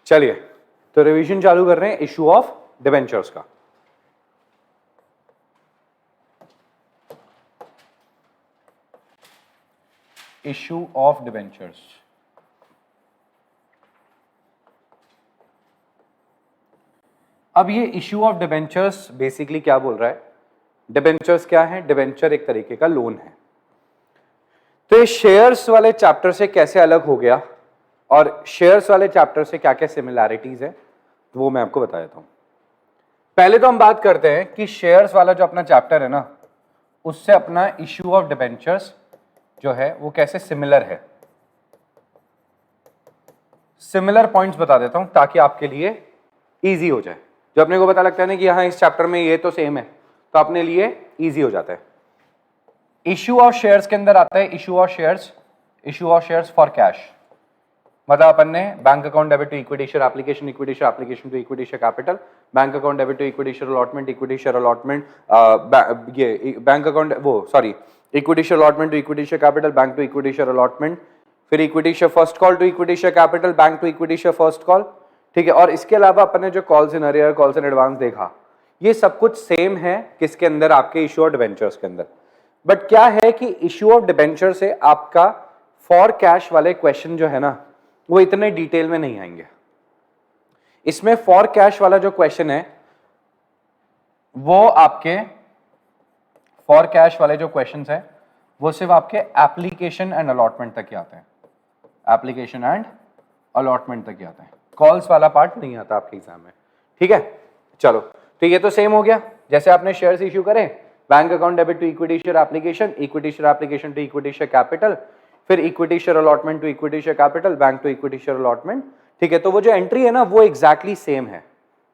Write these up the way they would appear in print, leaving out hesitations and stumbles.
चलिए तो रिवीजन चालू कर रहे हैं इशू ऑफ डिबेंचर्स का। इशू ऑफ डिबेंचर्स, अब ये इशू ऑफ डिबेंचर्स बेसिकली क्या बोल रहा है? डिबेंचर्स क्या है? डिबेंचर एक तरीके का लोन है। तो ये शेयर्स वाले चैप्टर से कैसे अलग हो गया और शेयर्स वाले चैप्टर से क्या क्या सिमिलैरिटीज है वो मैं आपको बता देता हूं। पहले तो हम बात करते हैं कि शेयर्स वाला जो अपना चैप्टर है ना, उससे अपना इशू ऑफ डिबेंचर्स जो है वो कैसे सिमिलर है। सिमिलर पॉइंट्स बता देता हूं ताकि आपके लिए इजी हो जाए। जो अपने को पता लगता है ना कि यहां इस चैप्टर में ये तो सेम है, तो अपने लिए इजी हो जाता है। इशू ऑफ शेयर्स के अंदर आता है issue of shares for cash. मतलब अपन ने bank account debit to equity share application, equity share application to equity share capital, bank account debit to equity share allotment, equity share allotment, ये bank account equity share allotment to equity share capital, bank to equity share allotment, फिर equity share first call to equity share capital, bank to equity share first call. ठीक है, और इसके अलावा अपन ने जो calls in arrear, calls in advance देखा, ये सब कुछ सेम है किसके अंदर? आपके इशू ऑफ डिबेंचर्स के अंदर। बट क्या है कि इशू ऑफ डिबेंचर से आपका फॉर कैश वाले क्वेश्चन जो है ना, वो इतने डिटेल में नहीं आएंगे। इसमें फॉर कैश वाला जो क्वेश्चन है वो आपके फॉर कैश वाले जो क्वेश्चंस है वो सिर्फ आपके एप्लीकेशन एंड अलॉटमेंट तक ही आते हैं। एप्लीकेशन एंड अलॉटमेंट तक ही आते हैं, कॉल्स वाला पार्ट नहीं आता आपके एग्जाम में। ठीक है, चलो तो ये तो सेम हो गया। जैसे आपने शेयर्स इश्यू करें, bank account debit to equity share application, equity share application to equity share capital, फिर equity share allotment to equity share capital, bank to equity share allotment. ठीक है, तो वो जो एंट्री है ना वो एग्जैक्टली सेम है,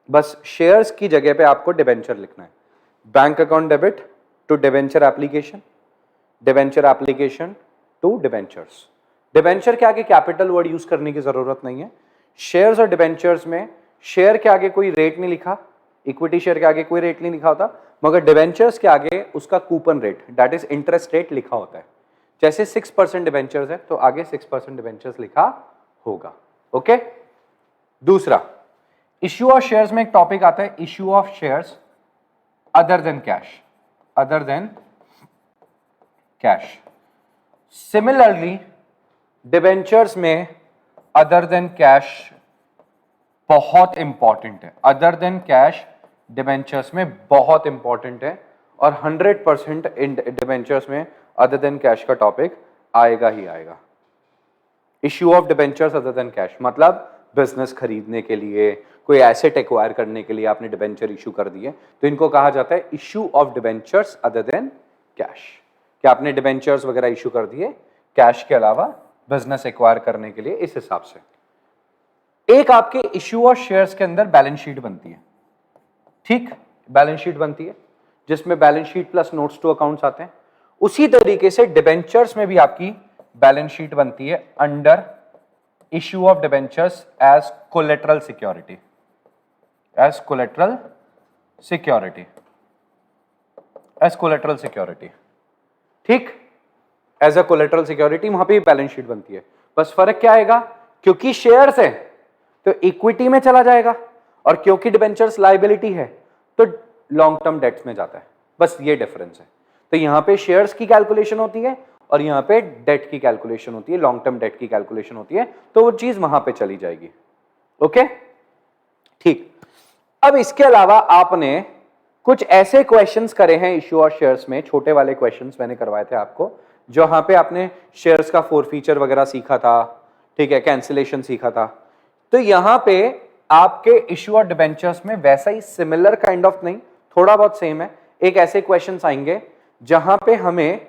बस शेयर्स की जगह पे आपको डिबेंचर लिखना है। Bank account debit to debenture application, debenture application to debentures. Debenture के आगे कैपिटल वर्ड यूज करने की जरूरत नहीं है। शेयर्स और डिबेंचर्स में शेयर के आगे कोई रेट नहीं लिखा, इक्विटी शेयर के आगे कोई रेट नहीं लिखा होता, मगर डिबेंचर्स के आगे उसका coupon rate, that is interest rate लिखा होता है। जैसे 6% डिबेंचर्स है तो आगे 6% डिबेंचर्स लिखा होगा। ओके, दूसरा इश्यू ऑफ शेयर्स में एक टॉपिक आता है issue of shares other than cash, other than cash. Similarly debentures में अदर देन कैश बहुत इंपॉर्टेंट है। अदर देन कैश डिबेंचर्स में बहुत इंपॉर्टेंट है और 100% इन डिबेंचर्स में अदर देन कैश का टॉपिक आएगा ही आएगा। Issue of debentures other than cash मतलब बिजनेस खरीदने के लिए, कोई एसेट एक्वायर करने के लिए आपने डिबेंचर इशू कर दिए, तो इनको कहा जाता है issue of debentures other than cash. क्या आपने डिबेंचर्स वगैरह इशू कर दिए कैश के अलावा बिजनेस एक्वायर करने के लिए, इस हिसाब से। एक आपके इश्यू ऑफ शेयर्स के अंदर बैलेंस शीट बनती है। ठीक, बैलेंस शीट बनती है जिसमें balance sheet plus notes to accounts आते हैं। उसी तरीके से डिबेंचर्स में भी आपकी बैलेंस शीट बनती है under issue of debentures as collateral security, as collateral security, as collateral security. ठीक, एज अ कोलेटरल सिक्योरिटी वहां पे बैलेंस शीट बनती है। बस फर्क क्या आएगा, क्योंकि शेयर्स है तो इक्विटी में चला जाएगा और क्योंकि डिबेंचर्स लायबिलिटी है तो लॉन्ग टर्म डेट्स में जाता है। बस ये डिफरेंस है। तो यहां पे शेयर्स की कैलकुलेशन होती है और यहां पे डेट की कैलकुलेशन होती है, लॉन्ग टर्म डेट की कैलकुलेशन होती है, तो वो चीज वहां पे चली जाएगी। ओके, ठीक। अब इसके अलावा आपने कुछ ऐसे क्वेश्चंस करे हैं इश्यू ऑफ शेयर्स में, छोटे वाले क्वेश्चंस मैंने करवाए थे आपको, जहां पे आपने शेयर्स का फोरफीचर वगैरह सीखा था, ठीक है, कैंसिलेशन सीखा था। तो यहां पे आपके इश्यू ऑफ डिबेंचर्स में वैसा ही सिमिलर काइंड ऑफ नहीं, थोड़ा बहुत सेम है। एक ऐसे क्वेश्चंस आएंगे जहां पे हमें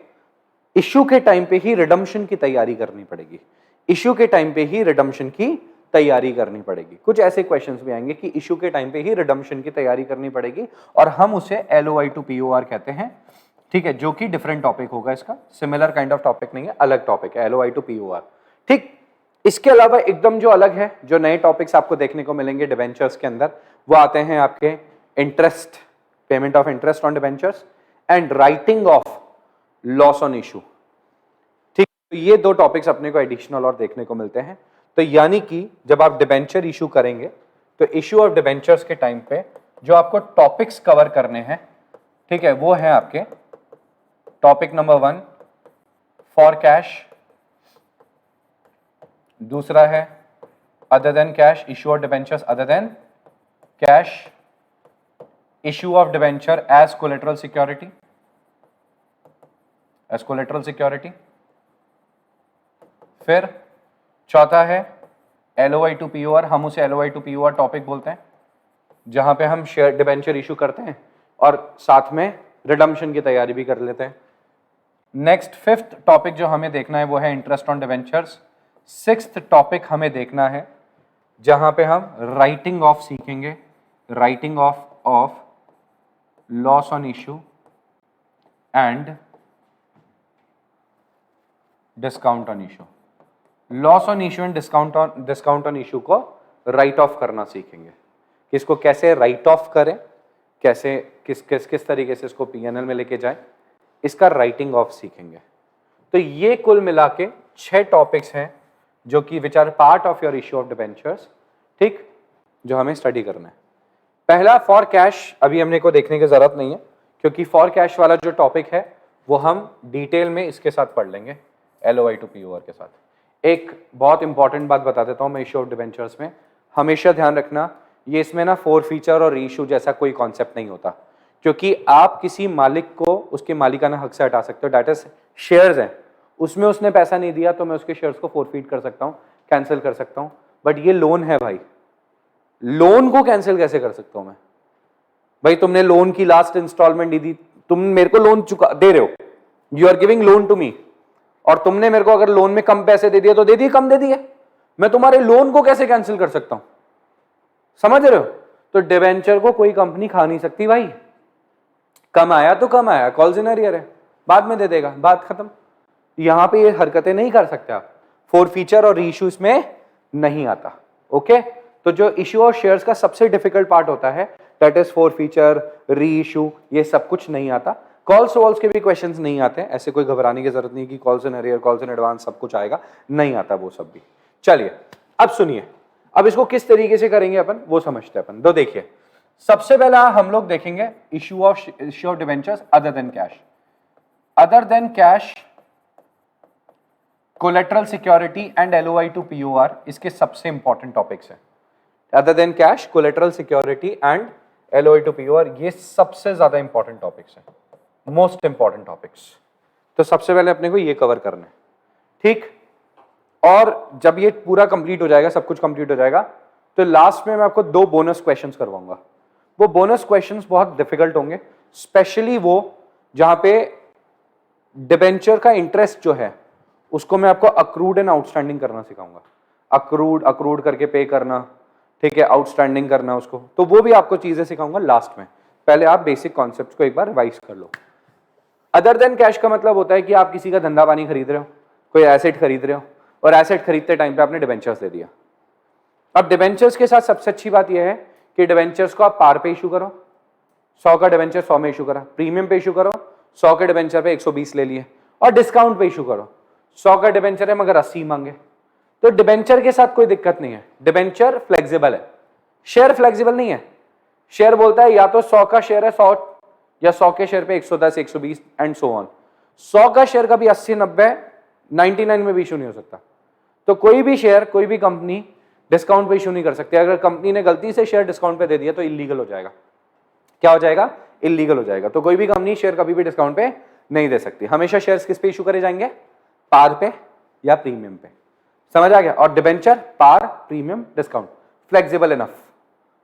इश्यू के टाइम पे ही रिडम्पशन की तैयारी करनी पड़ेगी, इश्यू के टाइम पे ही रिडम्पशन की तैयारी करनी पड़ेगी। कुछ ऐसे क्वेश्चंस भी आएंगे कि इश्यू के टाइम पे ही रिडम्पशन की तैयारी करनी पड़ेगी और हम उसे LOI टू POR कहते हैं। ठीक है, जो कि डिफरेंट टॉपिक होगा इसका, सिमिलर काइंड ऑफ टॉपिक नहीं है, अलग टॉपिक है LOI टू POR। ठीक, इसके अलावा एकदम जो अलग है, जो नए टॉपिक्स आपको देखने को मिलेंगे डिबेंचर्स के अंदर, वो आते हैं आपके interest, payment of interest on debentures and writing of loss on issue. ठीक, तो ये दो टॉपिक्स अपने को एडिशनल और देखने को मिलते हैं। तो यानी कि जब आप डिबेंचर इशू करेंगे तो इशू ऑफ डिबेंचर्स के टाइम पे जो आपको टॉपिक्स कवर करने हैं, ठीक है, वो है आपके टॉपिक नंबर 1 फॉर कैश, दूसरा है other than cash, issue of debentures other than cash, issue of debenture as collateral security, as collateral security. फिर चौथा है LOI टू POR, हम उसे LOI टू POR टॉपिक बोलते हैं, जहां पे हम शेयर डिबेंचर इशू करते हैं और साथ में रिडम्पशन की तैयारी भी कर लेते हैं। नेक्स्ट 5th टॉपिक जो हमें देखना है वो है interest on debentures. 6th topic हमें देखना है जहां पे हम राइटिंग ऑफ सीखेंगे, writing of loss on issue and discount on issue. Loss on issue and discount on issue को राइट ऑफ करना सीखेंगे कि इसको कैसे राइट ऑफ करें, कैसे किस तरीके से इसको PNL में लेके जाएं, इसका राइटिंग ऑफ सीखेंगे। तो ये कुल मिला के 6 टॉपिक्स हैं जो कि which are part of your issue of debentures, ठीक, जो हमें स्टडी करना है। पहला फॉर कैश अभी हमने को देखने की जरूरत नहीं है, क्योंकि फॉर कैश वाला जो टॉपिक है वो हम डिटेल में इसके साथ पढ़ लेंगे LOI टू POR के साथ। एक बहुत इंपॉर्टेंट बात बता देता हूं मैं इशू ऑफ डिबेंचर्स में, हमेशा ध्यान रखना ये इसमें ना फोर फीचर और रीइशू जैसा कोई कॉन्सेप्ट नहीं होता, क्योंकि आप किसी मालिक को उसके मालिकाना हक से हटा सकते हो। डेट इज शेयर्स हैं, उसमें उसने पैसा नहीं दिया तो मैं उसके शेयर्स को फोरफीट कर सकता हूं, कैंसिल कर सकता हूं। बट ये लोन है भाई, लोन को कैंसिल कैसे कर सकता हूं मैं? भाई तुमने लोन की लास्ट इंस्टॉलमेंट दी, तुम मेरे को लोन चुका दे रहे हो, you are giving loan to me, और तुमने मेरे को अगर लोन में कम पैसे दे दिए तो दे दिए, कम दे दिए, मैं तुम्हारे लोन को कैसे कैंसिल कर सकता हूं? समझ रहे हो? तो डिबेंचर को कोई कंपनी खा नहीं सकती भाई, कम आया तो कम आया, कॉल्स इन अरियर है, बाद में दे देगा, बात खत्म। यहां पे ये हरकतें नहीं कर सकते आप, फोर फीचर और रीइशू इसमें नहीं आता। ओके, तो जो इश्यू ऑफ शेयर्स का सबसे डिफिकल्ट पार्ट होता है that is four feature, reissue, ये सब कुछ नहीं आता। कॉल्स वॉल्स के भी क्वेश्चंस नहीं आते, ऐसे कोई घबराने की जरूरत नहीं कि calls in arrear, calls in advance सब कुछ आएगा, नहीं आता वो सब भी। चलिए अब सुनिए, अब इसको किस तरीके से करेंगे अपन वो समझते हैं अपन। तो देखिए, सबसे पहला हम लोग देखेंगे issue of debentures other than cash. Other than cash, collateral security and LOI to POR इसके सबसे इंपॉर्टेंट टॉपिक्स हैं। Other than cash, collateral security and LOI to POR, ये सबसे ज्यादा इंपॉर्टेंट टॉपिक्स हैं, मोस्ट इंपॉर्टेंट टॉपिक्स। तो सबसे पहले अपने को ये कवर करना है, ठीक। और जब ये पूरा कंप्लीट हो जाएगा, सब कुछ कंप्लीट हो जाएगा, तो लास्ट में मैं आपको 2 बोनस क्वेश्चंस करवाऊंगा। वो बोनस क्वेश्चंस बहुत डिफिकल्ट होंगे, स्पेशली वो जहां पे डिबेंचर का इंटरेस्ट जो है उसको मैं आपको अक्रूड एंड आउटस्टैंडिंग करना सिखाऊंगा। अक्रूड करके पे करना, ठीक है, आउटस्टैंडिंग करना उसको, तो वो भी आपको चीजें सिखाऊंगा लास्ट में। पहले आप बेसिक कॉन्सेप्ट्स को एक बार रिवाइज कर लो। अदर देन कैश का मतलब होता है कि आप किसी का धंधा पानी खरीद रहे हो, कोई एसेट खरीद रहे हो, और एसेट खरीदते टाइम पे आपने डिबेंचर्स दे दिया। अब डिबेंचर्स के साथ सबसे अच्छी बात यह है कि डिबेंचर्स को आप पार पे इशू करो, 100 का डिबेंचर 100 में इशू करा, प्रीमियम पे इशू करो, 100 के डिबेंचर पे 120 ले लिए, और डिस्काउंट पे इशू करो, 100 का डिबेंचर है मगर 80 मांगे। तो डिबेंचर के साथ कोई दिक्कत नहीं है, डिबेंचर फ्लेक्सिबल है, शेयर फ्लेक्सिबल नहीं है। शेयर बोलता है या तो 100 का शेयर है 100, या 100 के शेयर पे 110, 120 एंड सो ऑन। 100 का शेयर का भी 80, 90, 99 में भी इशू नहीं हो सकता। तो कोई भी शेयर, कोई भी कंपनी डिस्काउंट पे इशू नहीं कर सकती। अगर कंपनी ने गलती से शेयर डिस्काउंट पे दे दिया तो इलीगल हो जाएगा। क्या हो जाएगा? इलीगल हो जाएगा। तो कोई भी कंपनी शेयर कभी भी डिस्काउंट पे नहीं दे सकती। हमेशा शेयर्स किस पे इशू करे जाएंगे? पार पे या प्रीमियम पे। समझ आ गया? और डिबेंचर पार, प्रीमियम, डिस्काउंट, फ्लेक्सिबल इनफ,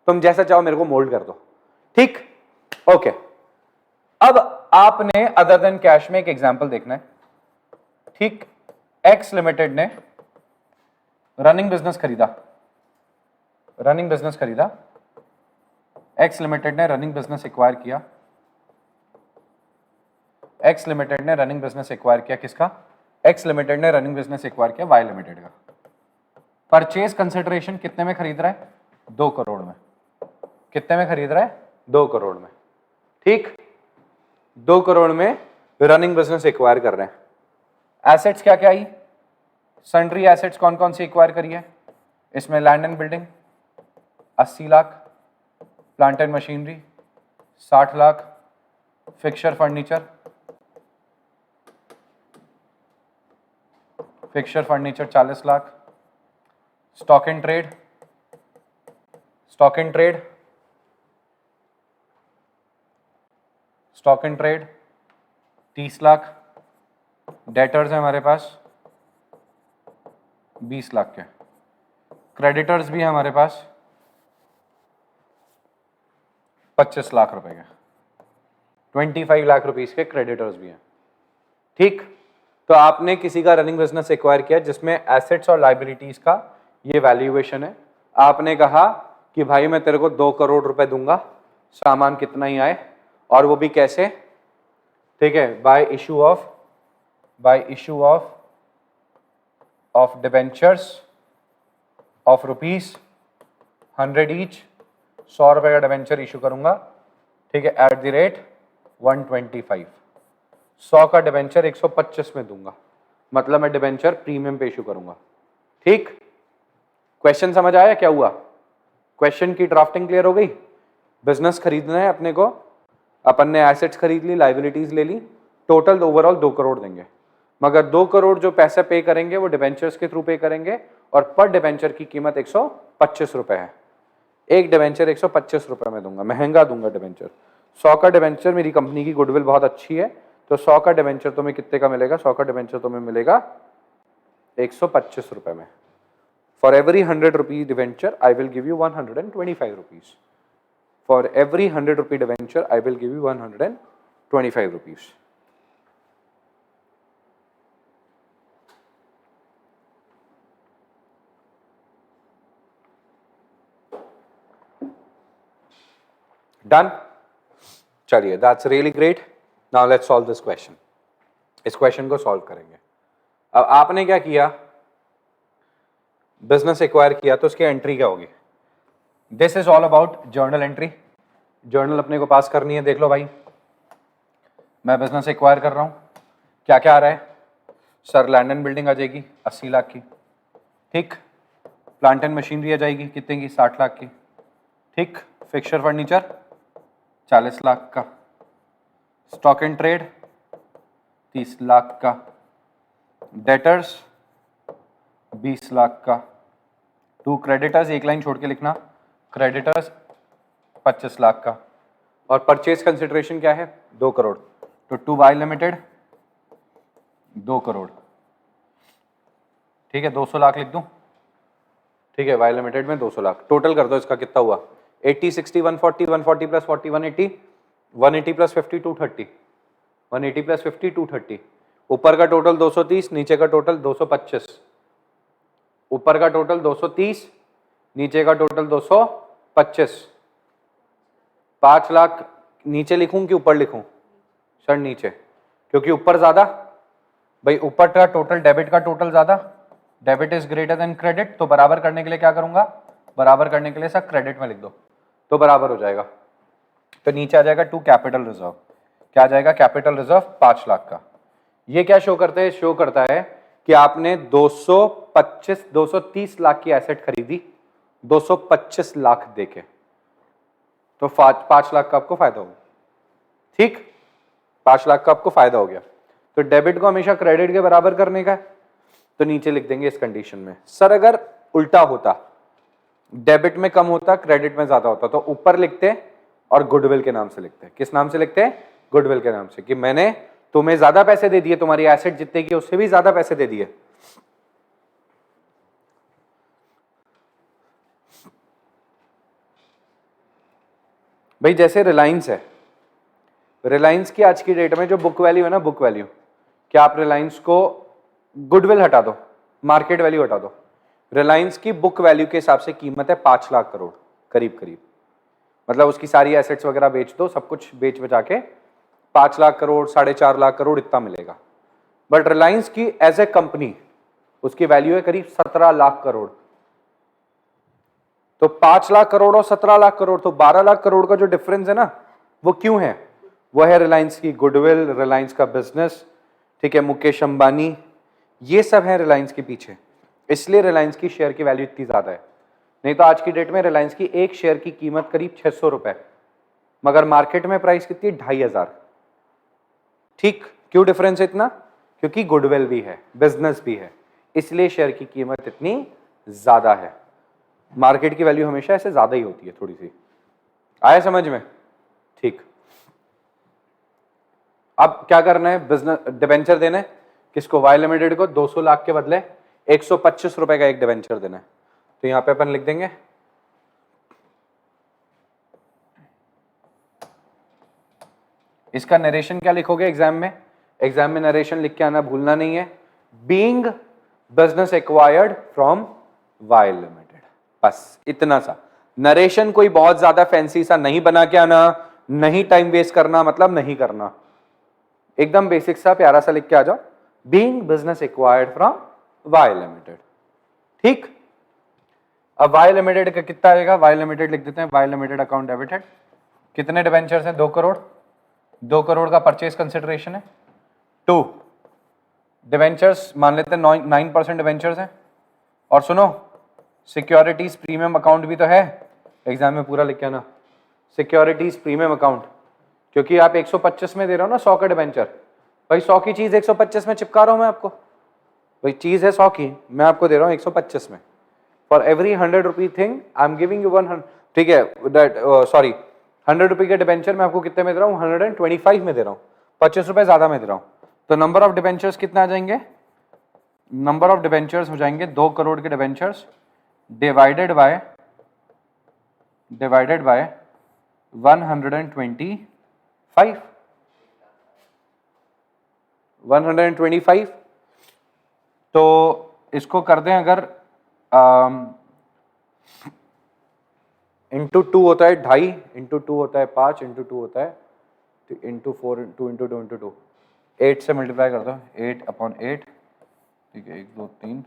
तुम जैसा चाहो मेरे को मोल्ड कर दो, ठीक। ओके, अब आपने अदर देन कैश में एक एग्जांपल देखना है, ठीक। एक्स लिमिटेड ने रनिंग बिजनेस खरीदा, एक्स लिमिटेड ने रनिंग बिजनेस एक्वायर किया, एक्स लिमिटेड ने रनिंग बिजनेस एक्वायर किया, किसका? एक्स लिमिटेड ने रनिंग बिजनेस एक्वायर किया वाई लिमिटेड का। परचेज कंसिडरेशन कितने में खरीद रहा है? 2 करोड़ में। कितने में खरीद रहा है? 2 करोड़ में, ठीक। 2 करोड़ में रनिंग बिजनेस एक्वायर कर रहे हैं। एसेट्स क्या क्या आई? सन्ड्री एसेट्स कौन कौन सी एक्वायर करी है? इसमें land and building 80 lakh, plant and machinery 60 lakh, fixture furniture 40 lakh, stock in trade 30 lakh, debtors है हमारे पास 20 लाख के, क्रेडिटर्स भी है हमारे पास 25 लाख रुपए के, 25 लाख रुपीस के क्रेडिटर्स भी हैं। ठीक, तो आपने किसी का रनिंग बिजनेस एक्वायर किया जिसमें एसेट्स और लाइबिलिटीज का ये वैल्यूएशन है। आपने कहा कि भाई मैं तेरे को 2 करोड़ रुपए दूंगा, सामान कितना ही आए, और वो भी कैसे, ठीक है, bye issue of debentures of ₹100 each, 100 रुपए का डिबेंचर इशू करूंगा, ठीक है, एट द रेट 125, 100 का डिबेंचर 125 में दूंगा, मतलब मैं डिबेंचर प्रीमियम पे इशू करूंगा। ठीक, क्वेश्चन समझ आया क्या हुआ? क्वेश्चन की ड्राफ्टिंग क्लियर हो गई? बिजनेस खरीदना है अपने को, अपन ने एसेट्स खरीद ली, लाइबिलिटीज ले ली, टोटल ओवरऑल 2 करोड़ देंगे, मगर 2 करोड़ जो पैसे पे करेंगे वो डिबेंचर्स के थ्रू पे करेंगे, और पर डिबेंचर की कीमत 125 रुपए है। एक डिबेंचर 125 रुपए में दूंगा, महंगा दूंगा डिबेंचर। 100 का डिबेंचर, मेरी कंपनी की गुडविल बहुत अच्छी है, तो 100 का डिबेंचर तुम्हें कितने का मिलेगा? 100 का डिबेंचर तुम्हें मिलेगा 125 रुपए में। For every 100 rupee debenture I will give you 125 rupees. For every 100 rupee debenture I will give you 125 rupees. Done? चलिए, that's really great. Now let's solve this question. इस क्वेश्चन को सॉल्व करेंगे। अब आपने क्या किया, बिजनेस एक्वायर किया, तो उसकी एंट्री क्या होगी? This is all about journal entry. Journal अपने को पास करनी है। देख लो भाई, मैं बिजनेस एक्वायर कर रहा हूं, क्या क्या आ रहा है? सर लैंड एंड बिल्डिंग आ जाएगी 80 लाख की, ठीक, प्लांट एंड मशीनरी आ जाएगी कितने की? 60 लाख की, ठीक, फिक्सचर फर्नीचर 40 लाख का, स्टॉक एंड ट्रेड 30 लाख का, डेटर्स 20 लाख का, 2 क्रेडिटर्स, एक लाइन छोड़ के लिखना, क्रेडिटर्स 25 लाख का, और परचेज कंसिडरेशन क्या है? 2 करोड़। तो टू वाई लिमिटेड 2 करोड़, ठीक है, 200 लाख लिख दूं, ठीक है, वाई लिमिटेड में 200 लाख। टोटल कर दो, इसका कितना हुआ? 80, 60, 140, 140 प्लस 40, 180, 180 प्लस 50, 230, 180 प्लस 50, 230। ऊपर का टोटल 230, नीचे का टोटल 225। ऊपर का टोटल 230, नीचे का टोटल 225। 5 लाख नीचे लिखूं कि ऊपर लिखूं? सर नीचे, क्योंकि ऊपर ज्यादा, भाई ऊपर का टोटल, डेबिट का टोटल ज्यादा, debit is greater than credit, तो बराबर करने के लिए क्या करूंगा? बराबर करने के लिए सर क्रेडिट में लिख दो, तो बराबर हो जाएगा। तो नीचे आ जाएगा 2 कैपिटल रिजर्व। क्या आ जाएगा? कैपिटल रिजर्व 5 लाख का। ये क्या शो करता है? शो करता है कि आपने 230 लाख की एसेट खरीदी 225 लाख देके, तो 5 लाख का आपको फायदा होगा। ठीक, 5 लाख का आपको फायदा हो गया। तो डेबिट को हमेशा क्रेडिट के बराबर करने का है, तो नीचे लिख देंगे इस कंडीशन में। सर अगर उल्टा होता, डेबिट में कम होता, क्रेडिट में ज्यादा होता, तो ऊपर लिखते और गुडविल के नाम से लिखते। किस नाम से लिखते हैं? गुडविल के नाम से, कि मैंने तुम्हें ज्यादा पैसे दे दिए, तुम्हारी एसेट जितने की उससे भी ज्यादा पैसे दे दिए। भाई जैसे रिलायंस है, रिलायंस की आज की डेट में जो बुक वैल्यू है ना, बुक वैल्यू, क्या आप रिलायंस को गुडविल हटा दो, मार्केट वैल्यू हटा दो, रिलायंस की बुक वैल्यू के हिसाब से कीमत है 5 लाख करोड़ करीब करीब। मतलब उसकी सारी एसेट्स वगैरह बेच दो, सब कुछ बेच बचा के 5 लाख करोड़, 4.5 लाख करोड़ इतना मिलेगा। बट रिलायंस की एज ए कंपनी उसकी वैल्यू है करीब 17 लाख करोड़। तो 5 लाख करोड़ और 17 लाख करोड़, तो 12 लाख करोड़ का जो डिफरेंस है ना, वो क्यों है? वो है रिलायंस की गुडविल, रिलायंस का बिजनेस, ठीक है, मुकेश अंबानी, ये सब है रिलायंस के पीछे। इसलिए रिलायंस की शेयर की वैल्यू इतनी ज्यादा है। नहीं तो आज की डेट में रिलायंस की एक शेयर की कीमत करीब 600 रुपए, मगर मार्केट में प्राइस कितनी, 2500। ठीक, क्यों डिफरेंस इतना? क्योंकि गुडविल भी है, बिजनेस भी है, इसलिए शेयर की कीमत इतनी ज्यादा है। मार्केट की वैल्यू हमेशा ऐसे ज्यादा ही होती है थोड़ी सी। आया समझ में? ठीक, अब क्या करना है, बिजनेस डिबेंचर देना है किसको, वाई लिमिटेड को 200 लाख के बदले 125 रुपए का एक डिबेंचर देना है। तो यहां पे अपन लिख देंगे इसका नरेशन क्या लिखोगे एग्जाम में, एग्जाम में नरेशन लिख के आना भूलना नहीं है, being business acquired from Y limited, बस इतना सा नरेशन। कोई बहुत ज्यादा फैंसी सा नहीं बना के आना, नहीं टाइम वेस्ट करना, मतलब नहीं करना, एकदम बेसिक सा प्यारा सा लिख के आ जाओ, being business acquired from Y limited. ठीक, अब वाई लिमिटेड का कितना आएगा, वाई लिमिटेड लिख देते हैं, वाई लिमिटेड अकाउंट डेबिटेड, कितने डिबेंचर्स हैं, 2 करोड़, 2 करोड़ का परचेज कंसिडरेशन है, 2 डिबेंचर्स मान लेते हैं 9% डिबेंचर्स हैं। और सुनो, सिक्योरिटीज प्रीमियम अकाउंट भी तो है, एग्जाम में पूरा लिख के आना, सिक्योरिटीज प्रीमियम अकाउंट, क्योंकि आप 125 में दे रहे हो ना 100 का डिबेंचर, भाई 100 की चीज 125 में चिपका रहा हूं मैं आपको, भाई चीज है 100 की, मैं आपको दे रहा हूं 125 में। For every 100 rupee thing I am giving you 100, ठीक है, सॉरी 100 रुपी के डिबेंचर मैं आपको कितने में दे रहा हूँ, 125 में दे रहा हूँ, 25 रुपए ज्यादा में दे रहा हूँ। तो नंबर ऑफ डिबेंचर्स कितना आ जाएंगे, नंबर ऑफ डिबेंचर्स हो जाएंगे 2 करोड़ के डिबेंचर्स डिवाइडेड बाय 125, तो इसको कर दें अगर इंटू 2 होता है 2.5, इंटू 2 होता है 5, इंटू 2 होता है इंटू 4, 2 इंटू 2 इंटू 2, 8 से मल्टीप्लाई कर दो, 8/8, ठीक है, 1 2 3,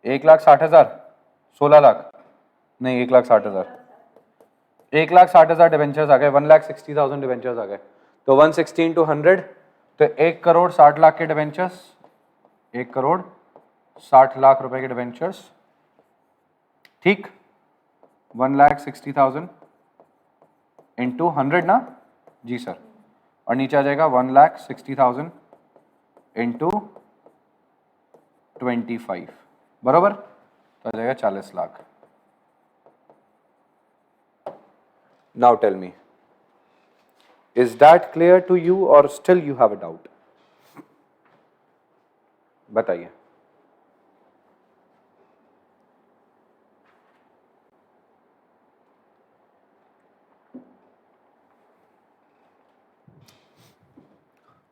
1,60,000, 16 लाख नहीं, 1,60,000, 1,60,000 डिबेंचर्स आ गए, 1,60,000 डिबेंचर्स आ गए। तो 160 इंटू 100, तो 1 करोड़ 60 लाख के डिबेंचर्स, 1 करोड़ 60 लाख रुपए के डिबेंचर्स, ठीक, 1,60,000 इंटू 100 ना, जी सर, और नीचे आ जाएगा 1,60,000 इंटू 25, बरोबर, तो आ जाएगा 40 lakh. Now tell me, is that clear to you और still you have a doubt? बताइए।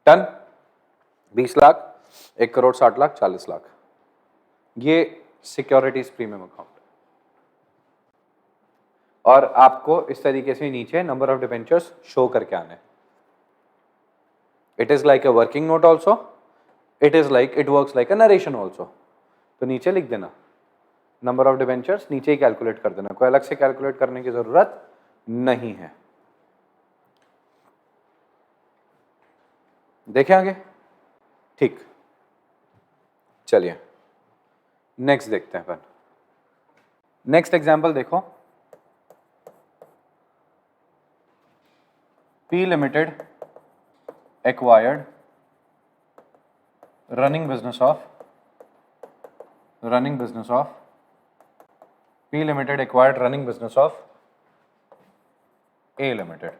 टन 20 लाख, 1 करोड़ 60 लाख, 40 लाख, ये सिक्योरिटीज प्रीमियम अकाउंट। और आपको इस तरीके से नीचे नंबर ऑफ डिबेंचर्स शो करके आने। It is like a working note also, it works like a narration also. तो नीचे लिख देना नंबर ऑफ डिबेंचर्स, नीचे ही कैलकुलेट कर देना, कोई अलग से कैलकुलेट करने की जरूरत नहीं है। देखें आगे, ठीक, चलिए नेक्स्ट देखते हैं अपन। नेक्स्ट एग्जांपल देखो, P Limited acquired running business of P Limited acquired running business of A Limited।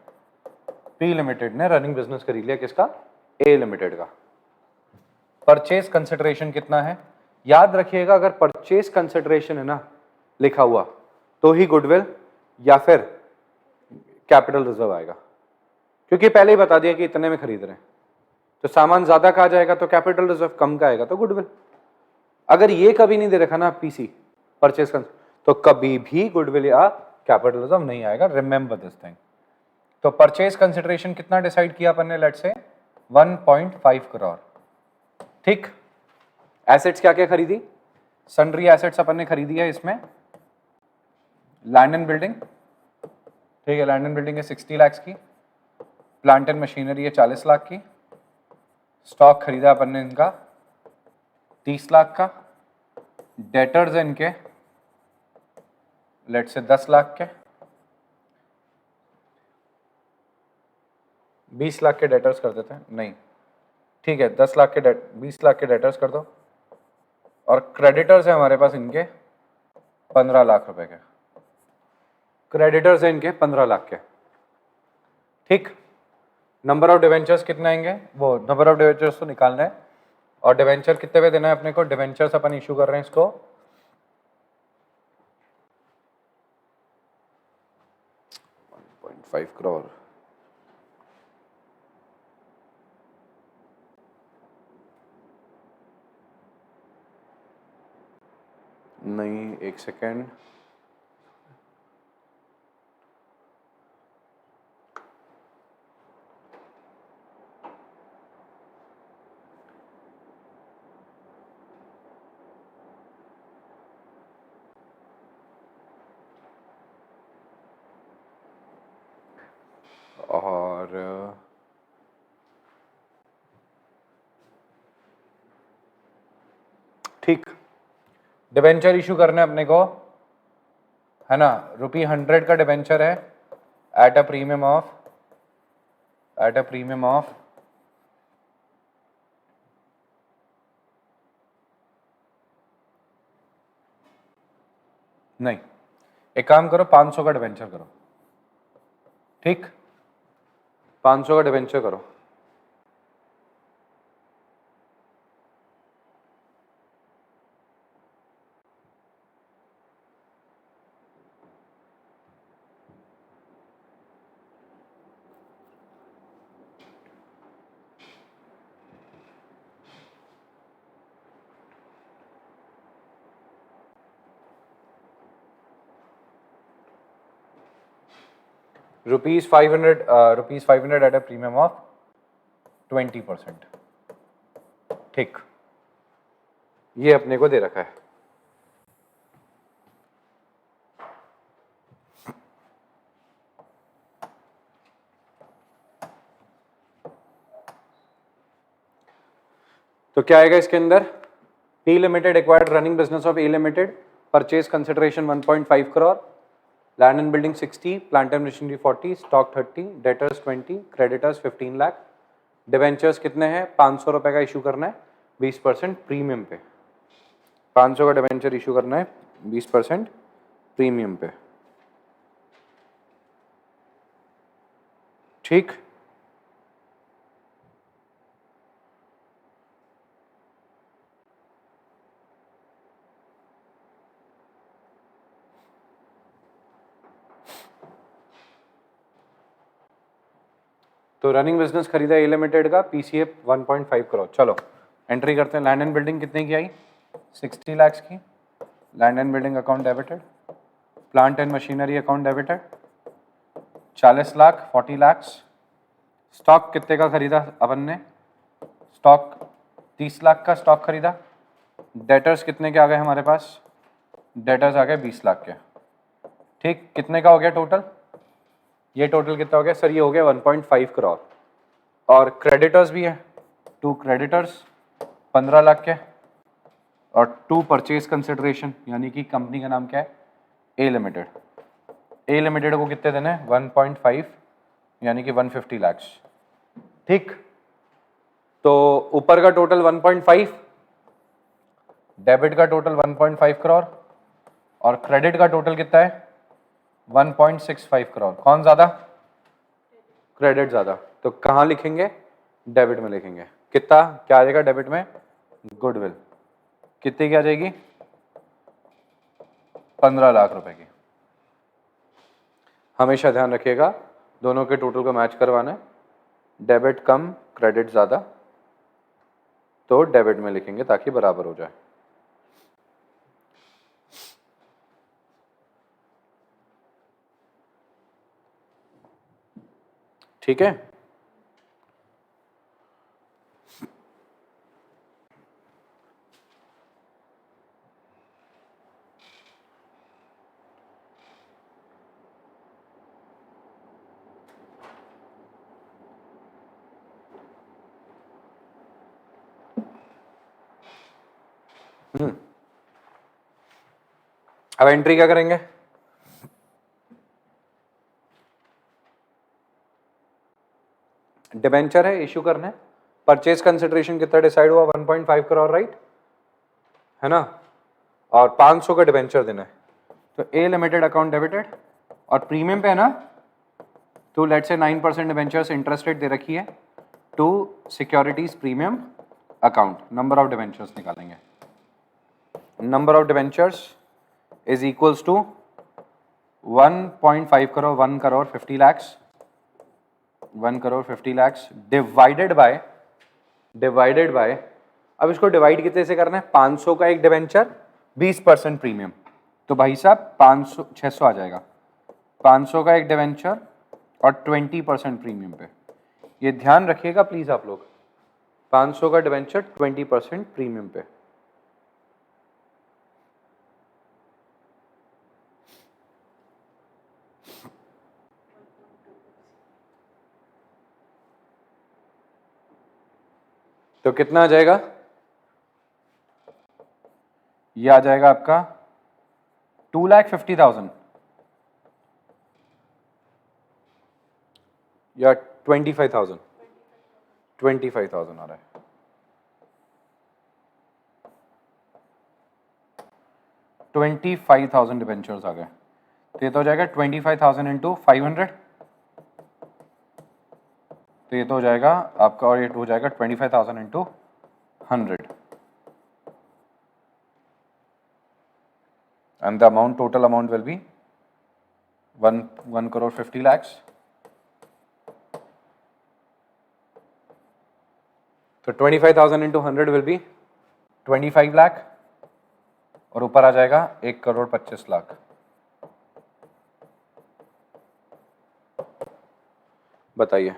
P Limited ने रनिंग बिजनेस खरीद लिया किसका, A Limited का। परचेज कंसिडरेशन कितना है, याद रखिएगा, अगर परचेज कंसिडरेशन है ना लिखा हुआ तो ही गुडविल या फिर कैपिटल रिजर्व आएगा, क्योंकि पहले ही बता दिया कि इतने में खरीद रहे हैं। तो सामान ज्यादा का आ जाएगा तो कैपिटल रिजर्व, कम का आएगा तो गुडविल। अगर ये कभी नहीं दे रखा ना पीसी परचेज तो कभी भी गुडविल या कैपिटल रिजर्व नहीं आएगा, रिमेंबर दिस थिंग। तो परचेज कंसिडरेशन कितना डिसाइड किया अपन ने, लेट्स से 1.5 करोड़, ठीक। एसेट्स क्या क्या खरीदी, सन्ड्री एसेट्स अपन ने खरीदी है, इसमें लैंड एंड बिल्डिंग, ठीक है, लैंड एंड बिल्डिंग है 60 लाख की, प्लांट एंड मशीनरी है 40 लाख की, स्टॉक खरीदा अपन ने इनका 30 लाख का, डेटर्स इनके लेट से 10 लाख के, 20 लाख के डेटर्स कर देते हैं, नहीं ठीक है 10 लाख के 20 लाख के डेटर्स कर दो, और क्रेडिटर्स है हमारे पास इनके 15 लाख रुपए के, क्रेडिटर्स है इनके 15 लाख के। ठीक, नंबर ऑफ डिवेंचर्स कितने आएंगे, वो नंबर ऑफ डिवेंचर्स तो निकालना है, और डिवेंचर कितने पे देना है अपने को, डिवेंचर्स अपन इशू कर रहे हैं इसको 1.5 करोड़, नहीं एक सेकेंड, और ठीक, डिवेंचर इशू करना है अपने को, है ना, ₹100 का डिवेंचर है एट अ प्रीमियम ऑफ नहीं, एक काम करो 500 का डिवेंचर करो, ठीक 500 का डिवेंचर करो, ₹500 एट अ प्रीमियम ऑफ 20%, ठीक, ये अपने को दे रखा है। तो क्या आएगा इसके अंदर, T limited acquired running business of A limited, purchase consideration 1.5 crore, land and building 60, plant and machinery 40, stock 30, debtors 20, creditors 15 lakh, debentures कितने हैं, 500 रुपए का इशू करना है 20% प्रीमियम पे, 500 का डिवेंचर इशू करना है 20% प्रीमियम पे, ठीक। तो रनिंग बिजनेस खरीदा ए लिमिटेड का PCA 1.5 करोड़, चलो एंट्री करते हैं। लैंड एंड बिल्डिंग कितने की आई, 60 लाख की, land and building account debited, plant and machinery account debited 40 lakh 40 lakh, stock कितने का खरीदा अपन ने, स्टॉक 30 लाख का स्टॉक खरीदा, डेटर्स कितने के आ गए हमारे पास, डेटर्स आ गए 20 लाख के, ठीक, कितने का हो गया टोटल, ये टोटल कितना हो गया सर, ये हो गया 1.5 करोड़, और क्रेडिटर्स भी है 2 क्रेडिटर्स 15 लाख के, और 2 परचेज कंसिडरेशन, यानी कि कंपनी का नाम क्या है, ए लिमिटेड, ए लिमिटेड को कितने देने हैं 1.5, यानी कि 150 लाख, ठीक। तो ऊपर का टोटल 1.5, डेबिट का टोटल 1.5 करोड़, और क्रेडिट का टोटल कितना है 1.65 करोड़, कौन ज्यादा, क्रेडिट ज्यादा, तो कहाँ लिखेंगे, डेबिट में लिखेंगे, कितना क्या आ जाएगा डेबिट में, गुडविल कितनी की आ जाएगी, 15 लाख रुपए की। हमेशा ध्यान रखिएगा दोनों के टोटल को मैच करवाना है, डेबिट कम क्रेडिट ज्यादा, तो डेबिट में लिखेंगे ताकि बराबर हो जाए, ठीक है। अब एंट्री क्या करेंगे, डिबेंचर है, इश्यू करना है, परचेज कंसिडरेशन कितना डिसाइड हुआ 1.5 करोड़, राइट है ना, और 500 का डिबेंचर देना है, तो ए लिमिटेड अकाउंट डेबिटेड, और प्रीमियम पे है ना, तो let's say 9% debentures interest rate दे रखी है, to securities premium account, number of debentures निकालेंगे, number of debentures is equals to 1.5 crore, 1 crore 50 lakhs, 1 crore 50 lakhs divided by, अब इसको डिवाइड कितने से करना है, 500 का एक डिबेंचर 20% प्रीमियम, तो भाई साहब 500 600 आ जाएगा, 500 का एक डिबेंचर और 20% प्रीमियम पे, ये ध्यान रखिएगा प्लीज आप लोग, 500 का डिबेंचर 20% प्रीमियम पे, तो कितना आ जाएगा, ये आ जाएगा आपका 2,50,000 या 25,000, 25,000 आ रहा है, 25,000 डिबेंचर्स आ गए, तो ये तो हो जाएगा 25,000 इंटू 500, तो ये तो हो जाएगा आपका, और ये हो जाएगा 25,000 into 100, and the amount, total amount will be 1 crore 50 lakhs, तो 25,000 into 100 will be 25 लाख, और ऊपर आ जाएगा 1 करोड़ 25 लाख, बताइए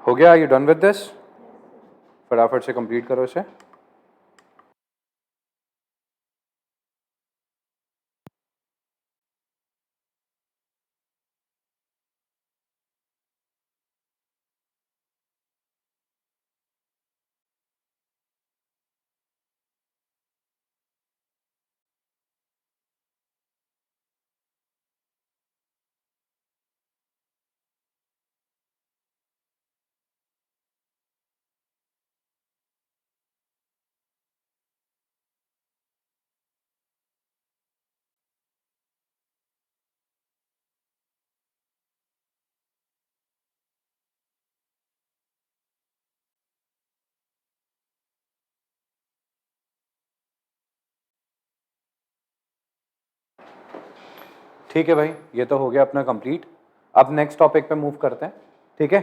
हो गया, यू डन विद दिस, फटाफट से कंप्लीट करो इसे। ठीक है भाई, ये तो हो गया अपना कंप्लीट, अब नेक्स्ट टॉपिक पे मूव करते हैं, ठीक है,